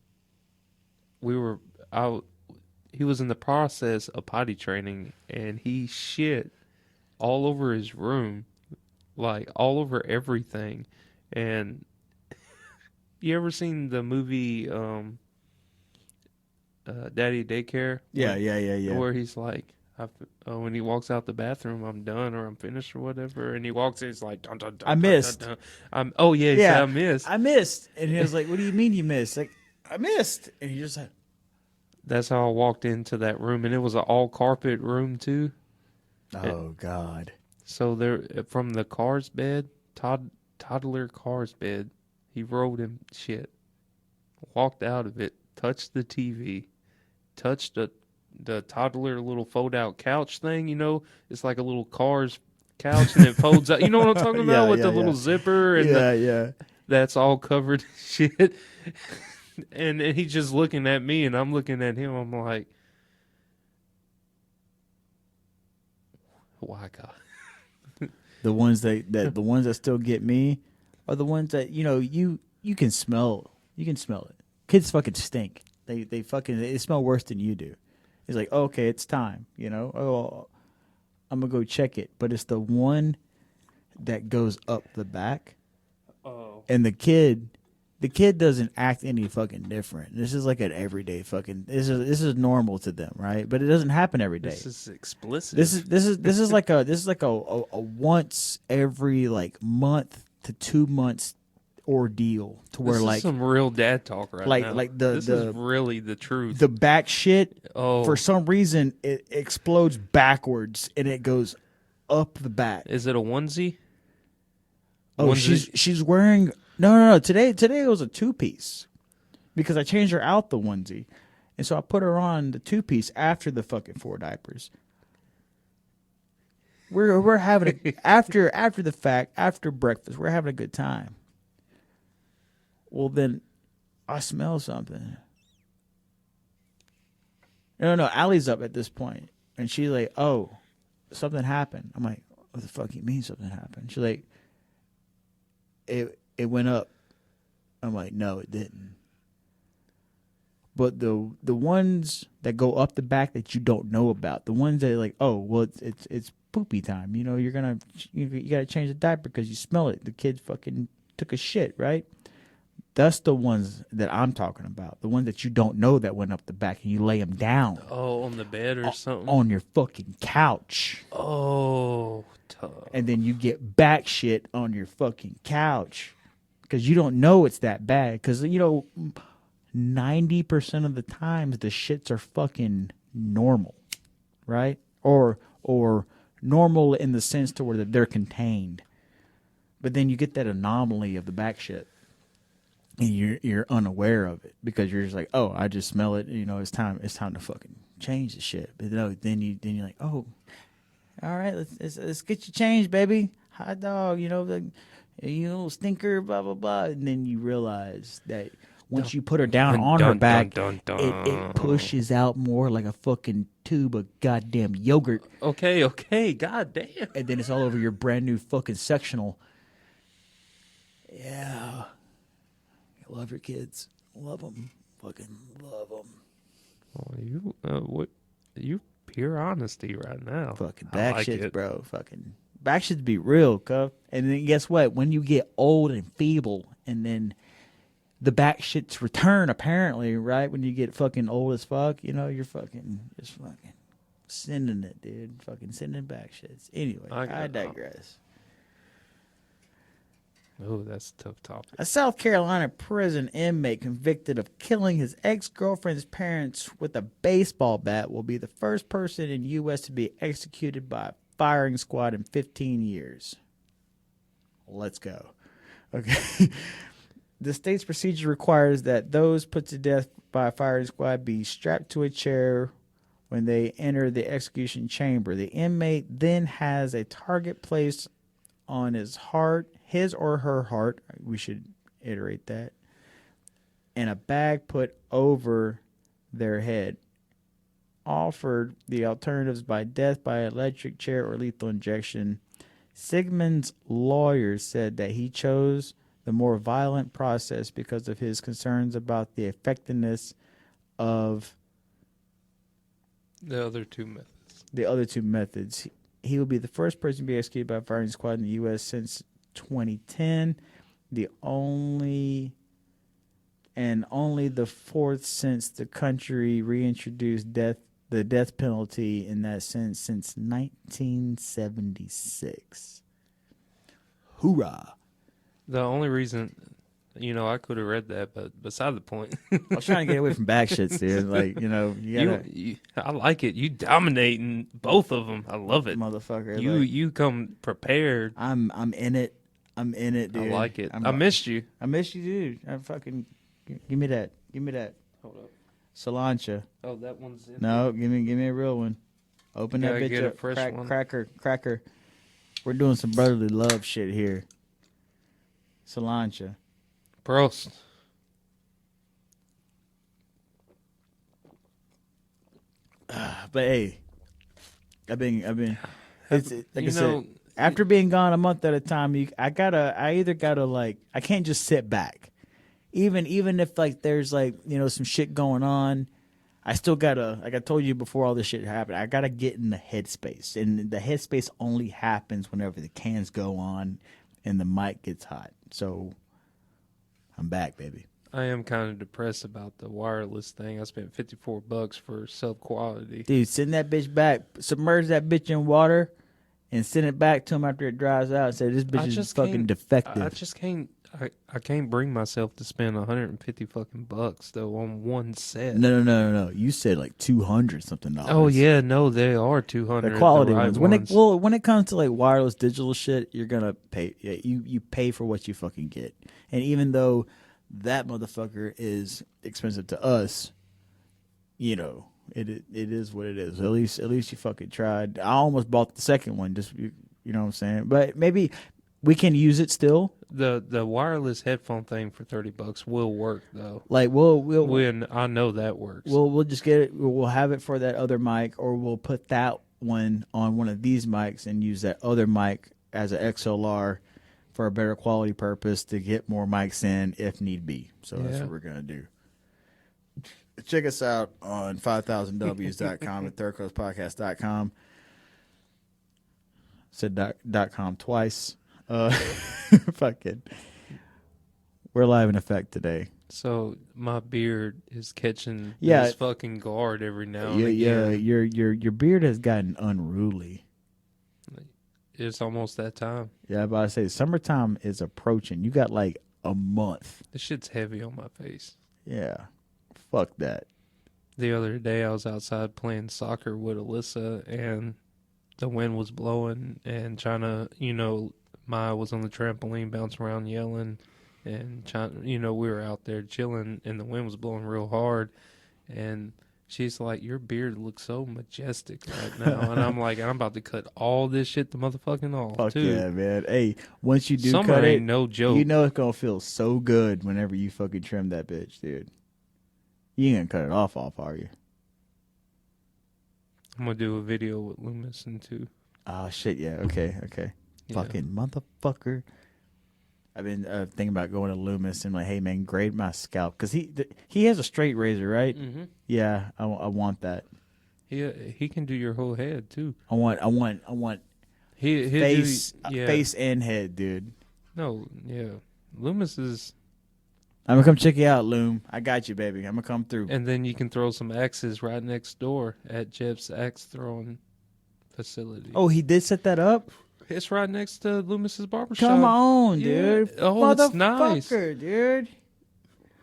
he was in the process of potty training, and he shit all over his room, like all over everything. And you ever seen the movie Daddy Daycare? Yeah. Where he's like, when he walks out the bathroom, I'm done or I'm finished or whatever. And he walks in, he's like, dun, dun, dun, I missed. Dun, dun. Oh, yeah, he said, I missed. And he was like, what do you mean you missed? Like, I missed. And he just like, that's how I walked into that room, and it was an all-carpet room, too. Oh, God. So there, from the Cars bed, toddler Cars bed, He rolled him shit. Walked out of it. Touched the TV. Touched the toddler little fold-out couch thing, you know? It's like a little car's couch, and it folds out. You know what I'm talking about? With the little zipper. And that's all covered in shit. And he's just looking at me, and I'm looking at him. I'm like, why, God? The ones that still get me are the ones that, you know, you can smell. You can smell it. Kids fucking stink. They smell worse than you do. It's like, oh, okay, it's time. You know, oh, I'm gonna go check it. But it's the one that goes up the back. Oh. And the kid doesn't act any fucking different. This is like an everyday fucking. This is normal to them, right? But it doesn't happen every day. This is explicit. This is like a once every like month to 2 months ordeal to where this is some real dad talk now. Like this is really the truth. The back shit. Oh. For some reason it explodes backwards and it goes up the back. Is it a onesie? Oh, she's wearing no. Today it was a 2-piece because I changed her out the onesie, and so I put her on the 2-piece after the fucking 4 diapers. We're having after the fact, after breakfast, we're having a good time. Well, then I smell something. No, Allie's up at this point, and she's like, "Oh, something happened." I'm like, "What the fuck you mean something happened?" She's like, It went up. I'm like, no, it didn't. But the ones that go up the back that you don't know about, the ones that are like, oh, well, it's poopy time. You know, you gotta change the diaper because you smell it. The kid fucking took a shit, right? That's the ones that I'm talking about. The ones that you don't know that went up the back and you lay them down. Oh, on the bed or something? On your fucking couch. Oh, tough. And then you get back shit on your fucking couch because you don't know it's that bad. Because, you know, 90% of the times the shits are fucking normal, right? Or normal in the sense to where they're contained. But then you get that anomaly of the back shit. And you're unaware of it because you're just like, oh, I just smell it. You know, it's time to fucking change the shit. But no, then you're like, oh, all right, let's get you changed, baby. Hot dog, you know, you little stinker, blah blah blah. And then you realize that once you put her down on her back, it pushes out more like a fucking tube of goddamn yogurt. Okay, goddamn. And then it's all over your brand new fucking sectional. Yeah. Love your kids. Love them. Fucking love them. Well, you pure honesty right now. Fucking back shits, bro. Fucking back shits be real, cuff. And then guess what? When you get old and feeble, and then the back shits return, apparently, right? When you get fucking old as fuck, you know, you're fucking just fucking sending it, dude. Fucking sending back shits. Anyway, I digress. Oh, that's a tough topic. A South Carolina prison inmate convicted of killing his ex-girlfriend's parents with a baseball bat will be the first person in U.S. to be executed by a firing squad in 15 years. Let's go. Okay. The state's procedure requires that those put to death by a firing squad be strapped to a chair when they enter the execution chamber. The inmate then has a target placed on his or her heart, we should iterate that, and a bag put over their head. Offered the alternatives by death by electric chair or lethal injection. Sigmund's lawyers said that he chose the more violent process because of his concerns about the effectiveness of the other two methods. He will be the first person to be executed by a firing squad in the U.S. since 2010, the only the fourth since the country reintroduced the death penalty in that sense since 1976. Hoorah! The only reason, you know, I could have read that, but beside the point. I was trying to get away from back shits, dude. Like, you know, I like it. You dominating both of them. I love it, motherfucker. You come prepared. I'm in it. I'm in it, dude. I like it. I missed you. I missed you, dude. I fucking give me that. Hold up. Cilantro. Oh, that one's in. No, give me a real one. Open that bitch get up. A fresh one. Cracker. We're doing some brotherly love shit here. Cilantro. Prost. But hey, I've been. It's like I said. After being gone a month at a time, I either gotta like, I can't just sit back. Even if like there's like, some shit going on, I still gotta, like I told you before all this shit happened, I gotta get in the headspace. And the headspace only happens whenever the cans go on and the mic gets hot. So I'm back, baby. I am kind of depressed about the wireless thing. I spent $54 for sub quality. Dude, send that bitch back. Submerge that bitch in water. And send it back to him after it dries out and say, this bitch is fucking defective. I just can't. I can't bring myself to spend $150 fucking bucks though on one set. No. You said like $200 something. Oh yeah, no, they are $200. The quality ones. When it comes to like wireless digital shit, you're gonna pay. Yeah, you pay for what you fucking get. And even though that motherfucker is expensive to us, It is what it is. At least you fucking tried. I almost bought the second one. Just you know what I'm saying. But maybe we can use it still. The wireless headphone thing for $30 will work though. Like I know that works. We'll just get it. We'll have it for that other mic, or we'll put that one on one of these mics and use that other mic as an XLR for a better quality purpose to get more mics in if need be. So that's what we're gonna do. Check us out on 5000ws.com and thirdcoastpodcast.com. Said .com twice. Fucking. We're live in effect today. So my beard is catching this fucking guard every now and again. Yeah, your beard has gotten unruly. It's almost that time. Yeah, I'm about to say summertime is approaching. You got like a month. This shit's heavy on my face. Yeah. Fuck that. The other day I was outside playing soccer with Alyssa and the wind was blowing and China, Maya was on the trampoline bouncing around yelling and China, we were out there chilling and the wind was blowing real hard and she's like, your beard looks so majestic right now. And I'm like, I'm about to cut all this shit the motherfucking off. Fuck too. Yeah, man. Hey, once you do Summer cut ain't it, no joke. it's going to feel so good whenever you fucking trim that bitch, dude. You ain't gonna cut it off, are you? I'm gonna do a video with Loomis and too. Oh shit! Yeah. Okay. Yeah. Fucking motherfucker. I've been thinking about going to Loomis and like, hey man, grade my scalp because he has a straight razor, right? Mm-hmm. Yeah, I want that. He can do your whole head too. I want. Face and head, dude. No, yeah. Loomis is. I'm gonna come check you out, Loom. I got you, baby. I'm gonna come through. And then you can throw some axes right next door at Jeff's axe throwing facility. Oh, he did set that up? It's right next to Loomis's barbershop. Come on, dude. Yeah. Oh, it's nice. Dude.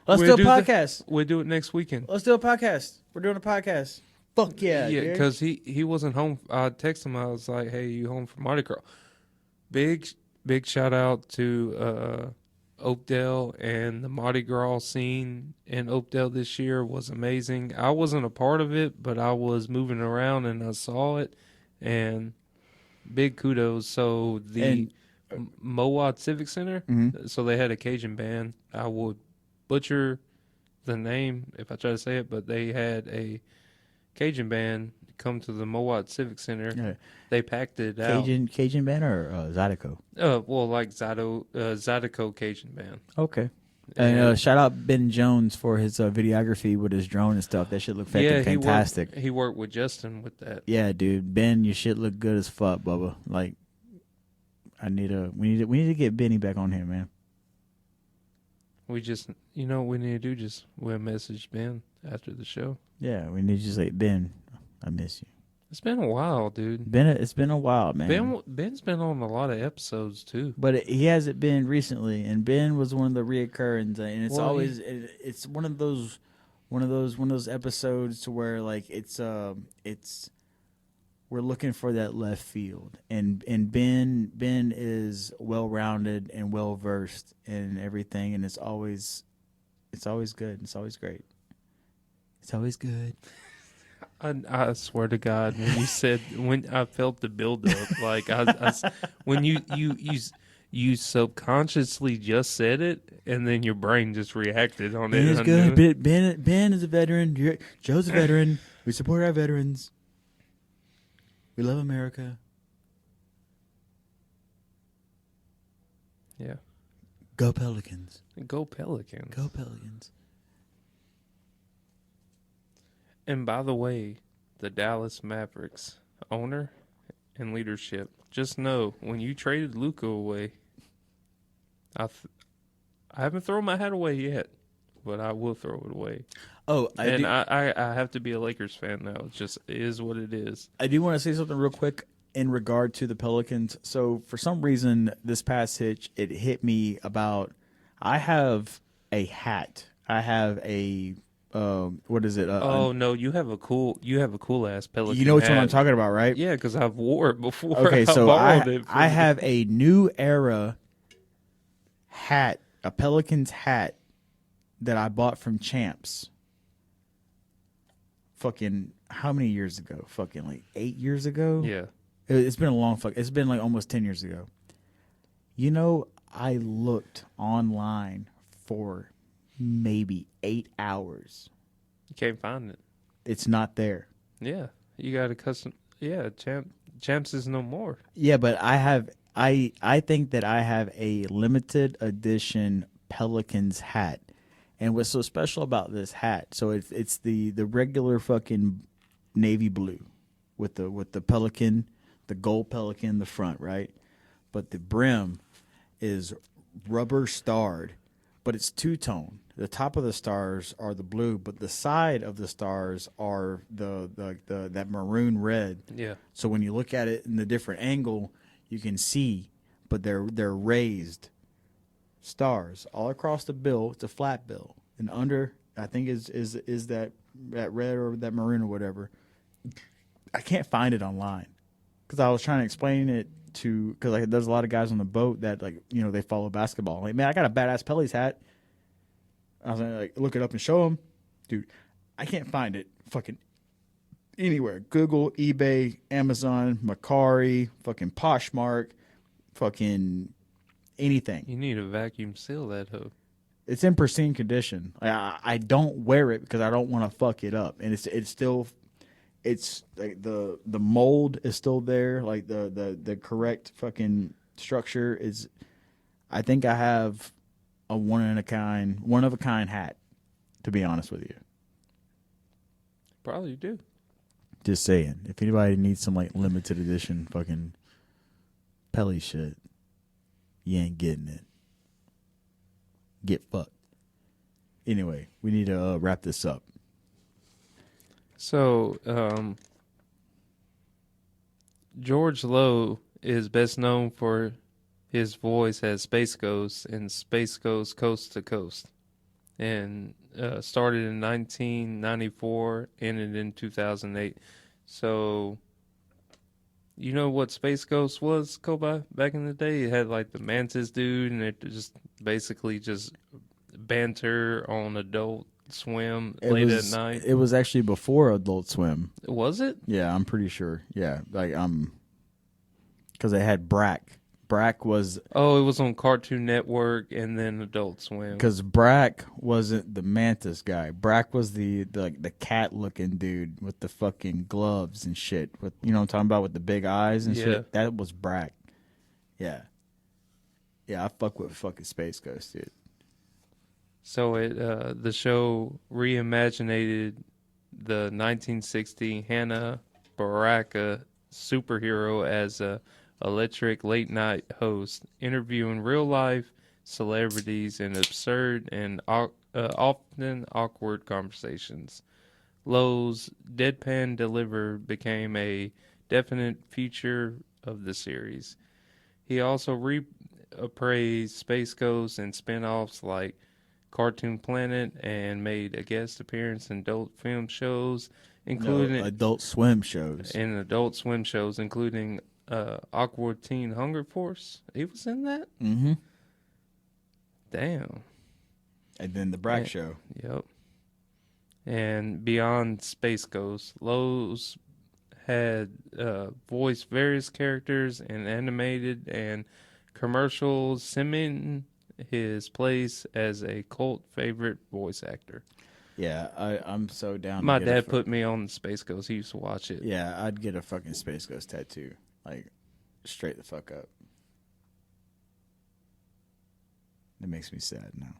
Let's do a podcast. We'll do it next weekend. Let's do a podcast. We're doing a podcast. Fuck yeah, yeah, dude. Because he wasn't home. I texted him. I was like, hey, you home from Mardi Gras? Big shout out to Oakdale, and the Mardi Gras scene in Oakdale this year was amazing. I wasn't a part of it, but I was moving around and I saw it, and big kudos. So the Mowat Civic Center, so they had a Cajun band. I would butcher the name if I try to say it, but they had a Cajun band come to the Mowat Civic Center. Yeah. They packed it out. Cajun band or Zydeco? Like Zydeco Cajun band. Okay. And shout out Ben Jones for his videography with his drone and stuff. That shit looked fantastic. He worked with Justin with that. Yeah, dude. Ben, your shit look good as fuck, Bubba. Like, we need to get Benny back on here, man. We just, what we need to do, just we'll message Ben after the show. Yeah, we need to just say, Ben, I miss you. It's been a while, dude. It's been a while, man. Ben's been on a lot of episodes too, but he hasn't been recently. And Ben was one of the reoccurrings, and it's always it's one of those episodes to where like it's we're looking for that left field, and Ben is well rounded and well versed in everything, and it's always good. It's always great. It's always good. I swear to God, when you said, when I felt the build up, like when you subconsciously just said it, and then your brain just reacted on Ben it. is good. Ben is a veteran. Joe's a veteran. We support our veterans. We love America. Yeah. Go Pelicans. Go Pelicans. Go Pelicans. And by the way, the Dallas Mavericks owner and leadership, just know when you traded Luka away, I haven't thrown my hat away yet, but I will throw it away. Oh, I have to be a Lakers fan now. It just is what it is. I do want to say something real quick in regard to the Pelicans. So for some reason, this past hitch, it hit me about. I have a hat. I have a. What is it? No, you have a cool ass Pelican. You know which hat. one I'm talking about, right? Yeah, because I've wore it before. Okay, so I it have a new era hat, a Pelicans hat that I bought from Champs. Fucking how many years ago? Fucking like 8 years ago. Yeah, it's been a long fuck. It's been like almost 10 years ago. You know, I looked online for maybe 8 hours. you can't find it. It's not there. Yeah, you got a custom. Yeah, Champs is no more. Yeah, but I think that I have a limited edition Pelicans hat. And what's so special about this hat? So it's the regular fucking navy blue with the pelican, the gold pelican in the front, right? But the brim is rubber starred, but it's two-tone. The top of the stars are the blue, but the side of the stars are the that maroon red. Yeah. So when you look at it in the different angle, you can see, but they're raised stars all across the bill. It's a flat bill, and under I think is that red or that maroon or whatever. I can't find it online because I was trying to explain it to because there's a lot of guys on the boat that they follow basketball. Like, man, I got a badass Pelly's hat. I was like, look it up and show them, dude. I can't find it fucking anywhere. Google, eBay, Amazon, Macari, fucking Poshmark, fucking anything. You need to vacuum seal that hoe. It's in pristine condition. I don't wear it because I don't want to fuck it up, and it's still, it's like the mold is still there. Like the correct fucking structure is. I think I have a one of a kind hat. To be honest with you, probably do. Just saying, if anybody needs some like limited edition fucking Pelly shit, you ain't getting it. Get fucked. Anyway, we need to wrap this up. So, George Lowe is best known for his voice as Space Ghost in Space Ghost Coast to Coast. And started in 1994, ended in 2008. So, you know what Space Ghost was, Kobi, back in the day? It had like the Mantis dude, and it just basically just banter on Adult Swim late at night. It was actually before Adult Swim. Was it? Yeah, I'm pretty sure. Yeah, like because they had Brack. Brack was... Oh, it was on Cartoon Network and then Adult Swim. Because Brack wasn't the Mantis guy. Brack was the cat-looking dude with the fucking gloves and shit. With what I'm talking about, with the big eyes and shit? That was Brack. Yeah. Yeah, I fuck with fucking Space Ghost, dude. So the show reimaginated the 1960 Hanna-Barbera superhero as a electric late night host, interviewing real life celebrities in absurd and often awkward conversations. Lowe's deadpan deliver became a definite feature of the series. He also reappraised Space Ghost and spin-offs like Cartoon Planet and made a guest appearance in adult film shows, including Adult Swim shows. Including Awkward Teen Hunger Force. He was in that? Mm-hmm. Damn. And then the Brack Show. Yep. And Beyond Space Ghost, Lowe's had voiced various characters in animated and commercials, cementing his place as a cult favorite voice actor. Yeah, I'm so down. My dad put me on Space Ghost. He used to watch it. Yeah, I'd get a fucking Space Ghost tattoo. Like, straight the fuck up. It makes me sad now.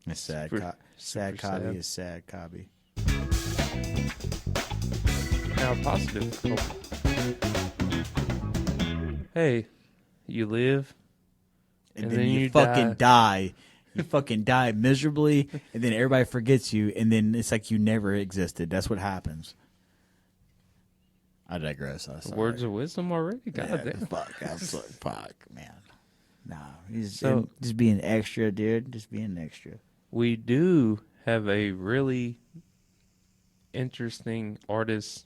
It's sad. Sad Kobi is sad Kobi. Now positive. Hey, you live, and then you fucking die. You fucking die miserably, and then everybody forgets you, and then it's like you never existed. That's what happens. I digress. Words of wisdom already? God damn. Fuck, man. Nah, just being extra, dude. Just being extra. We do have a really interesting artist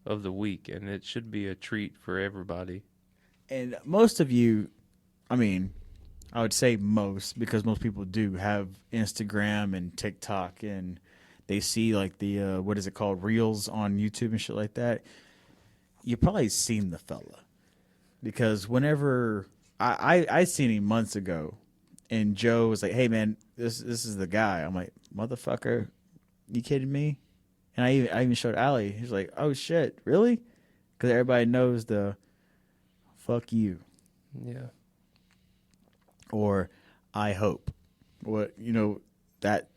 of the week, and it should be a treat for everybody. And most of you, I mean, I would say most, because most people do have Instagram and TikTok, and they see like the what is it called, Reels on YouTube and shit like that. You probably seen the fella, because whenever I seen him months ago, and Joe was like, "Hey man, this is the guy." I'm like, "Motherfucker, you kidding me?" And I even showed Allie. He's like, "Oh shit, really?" Because everybody knows the "fuck you." Yeah. Or I hope. What, that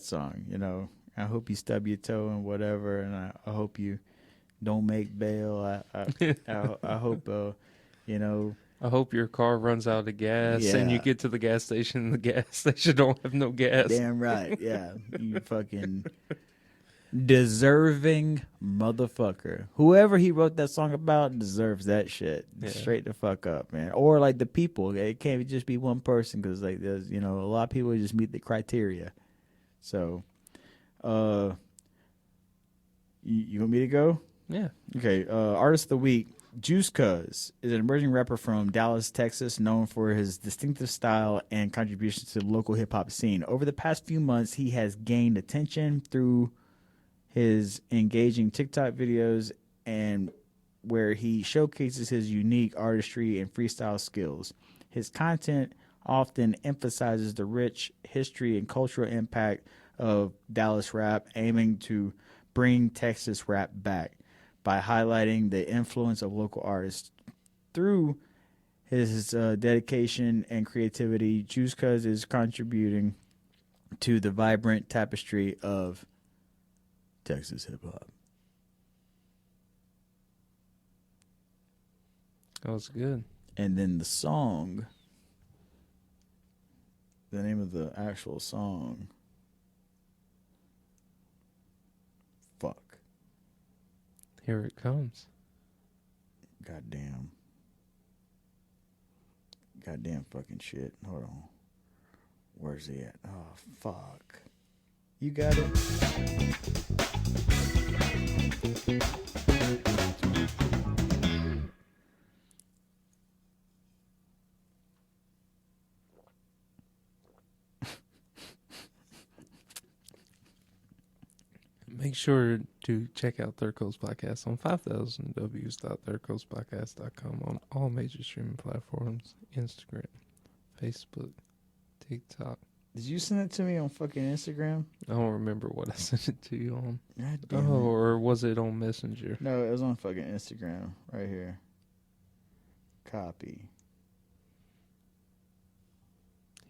song, I hope you stub your toe and whatever, and I hope you don't make bail. I hope I hope your car runs out of gas and you get to the gas station and the gas station don't have no gas. Damn right. Yeah. You fucking deserving motherfucker. Whoever he wrote that song about deserves that shit. Yeah. Straight the fuck up, man. Or like the people. It can't just be one person, because like there's a lot of people just meet the criteria. So, you want me to go? Yeah. Okay. Artist of the week. Juicecuzz is an emerging rapper from Dallas, Texas, known for his distinctive style and contributions to the local hip-hop scene. Over the past few months, he has gained attention through his engaging TikTok videos, and where he showcases his unique artistry and freestyle skills. His content often emphasizes the rich history and cultural impact of Dallas rap, aiming to bring Texas rap back by highlighting the influence of local artists. Through his dedication and creativity, Juicecuzz is contributing to the vibrant tapestry of Texas hip-hop. That was good. And then the song, the name of the actual song, fuck. Here it comes. Goddamn fucking shit. Hold on. Where's he at? Oh, fuck. You got it? Make sure to check out Third Coast Podcast on 5000ws.thirdcoastpodcast.com on all major streaming platforms, Instagram, Facebook, TikTok. Did you send it to me on fucking Instagram? I don't remember what I sent it to you on. God damn it. Or was it on Messenger? No, it was on fucking Instagram. Right here. Copy.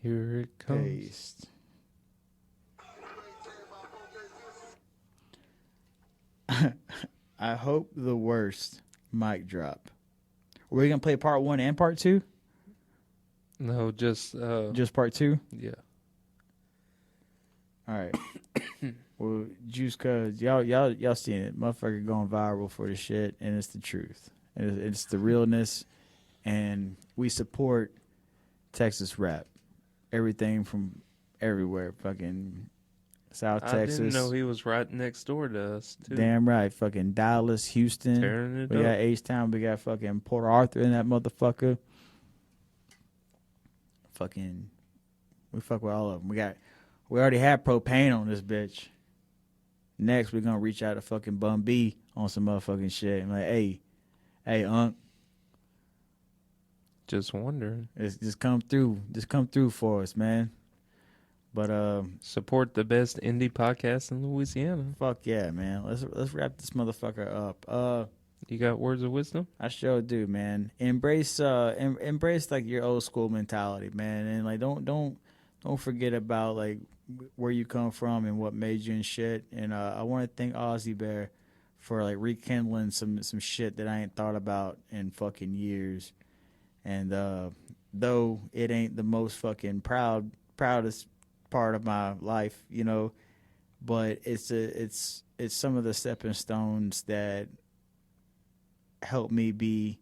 Here it comes. Paste. I hope the worst. Mic drop. Are we going to play part 1 and part 2? No, just part 2? Yeah. All right. Well, Juicecuzz, y'all seen it. Motherfucker going viral for the shit, and it's the truth. And it's the realness, and we support Texas rap. Everything from everywhere. Fucking South Texas. I didn't know he was right next door to us, too. Damn right. Fucking Dallas, Houston. Tearing it we up. got H-Town. We got fucking Port Arthur in that motherfucker. Fucking, we fuck with all of them. We already had propane on this bitch. Next, we're gonna reach out to fucking Bum B on some motherfucking shit. I'm like, hey, Unc. Just wondering. Just come through for us, man. But support the best indie podcast in Louisiana. Fuck yeah, man. Let's wrap this motherfucker up. You got words of wisdom? I sure do, man. Embrace like your old school mentality, man, and like don't forget about like where you come from and what made you and shit. And I want to thank Ozzy Bear for like rekindling some shit that I ain't thought about in fucking years. And though it ain't the most fucking proudest part of my life, you know, but it's some of the stepping stones that help me be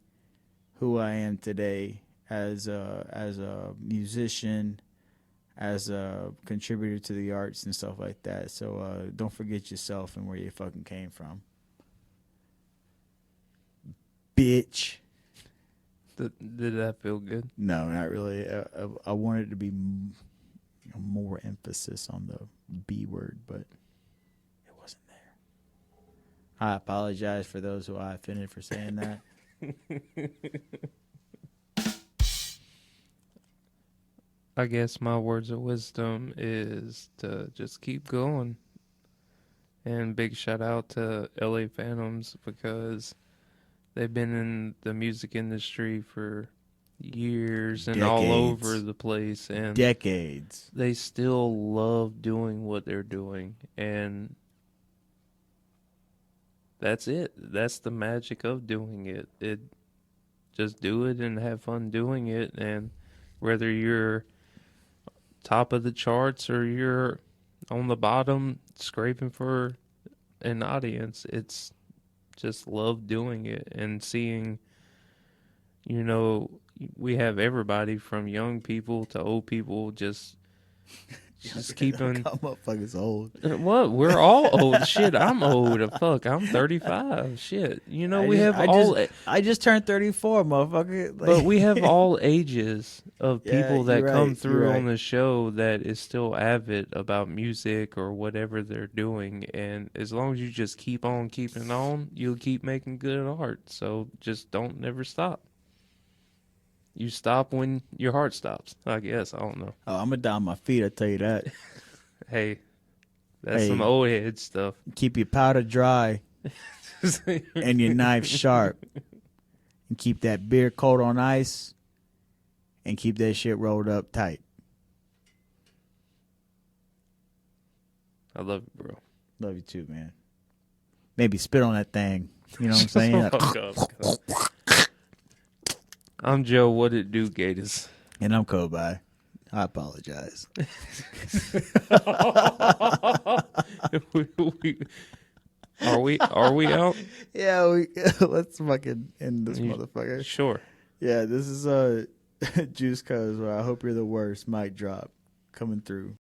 who I am today as a musician, as a contributor to the arts and stuff like that. So don't forget yourself and where you fucking came from, bitch. Did that feel good? No, not really. I wanted to be more emphasis on the B word, but it wasn't there. I apologize for those who I offended for saying that. I guess my words of wisdom is to just keep going. And big shout out to LA Phantoms because they've been in the music industry for years and all over the place. And decades. They still love doing what they're doing. And that's it. That's the magic of doing it. Just do it and have fun doing it. And whether you're top of the charts or you're on the bottom scraping for an audience, it's just love doing it and seeing, you know, we have everybody from young people to old people just keeping. Motherfuckers old. What? We're all old. Shit, I'm old. Fuck, I'm 35. Shit, you know I just turned 34, motherfucker. But we have all ages of people that come through right. on the show that is still avid about music or whatever they're doing, and as long as you just keep on keeping on, you'll keep making good art. So just don't never stop. You stop when your heart stops, I guess. I don't know. Oh, I'm gonna die on my feet, I tell you that. Hey, that's some old head stuff. Keep your powder dry and your knife sharp. And keep that beer cold on ice. And keep that shit rolled up tight. I love you, bro. Love you too, man. Maybe spit on that thing. You know what I'm saying? I'm Joe. What it do, Gators? And I'm Kobi. I apologize. Are we out? Yeah, let's fucking end this motherfucker. Sure. Yeah, this is Juicecuzz. I hope you're the worst. Mic drop coming through.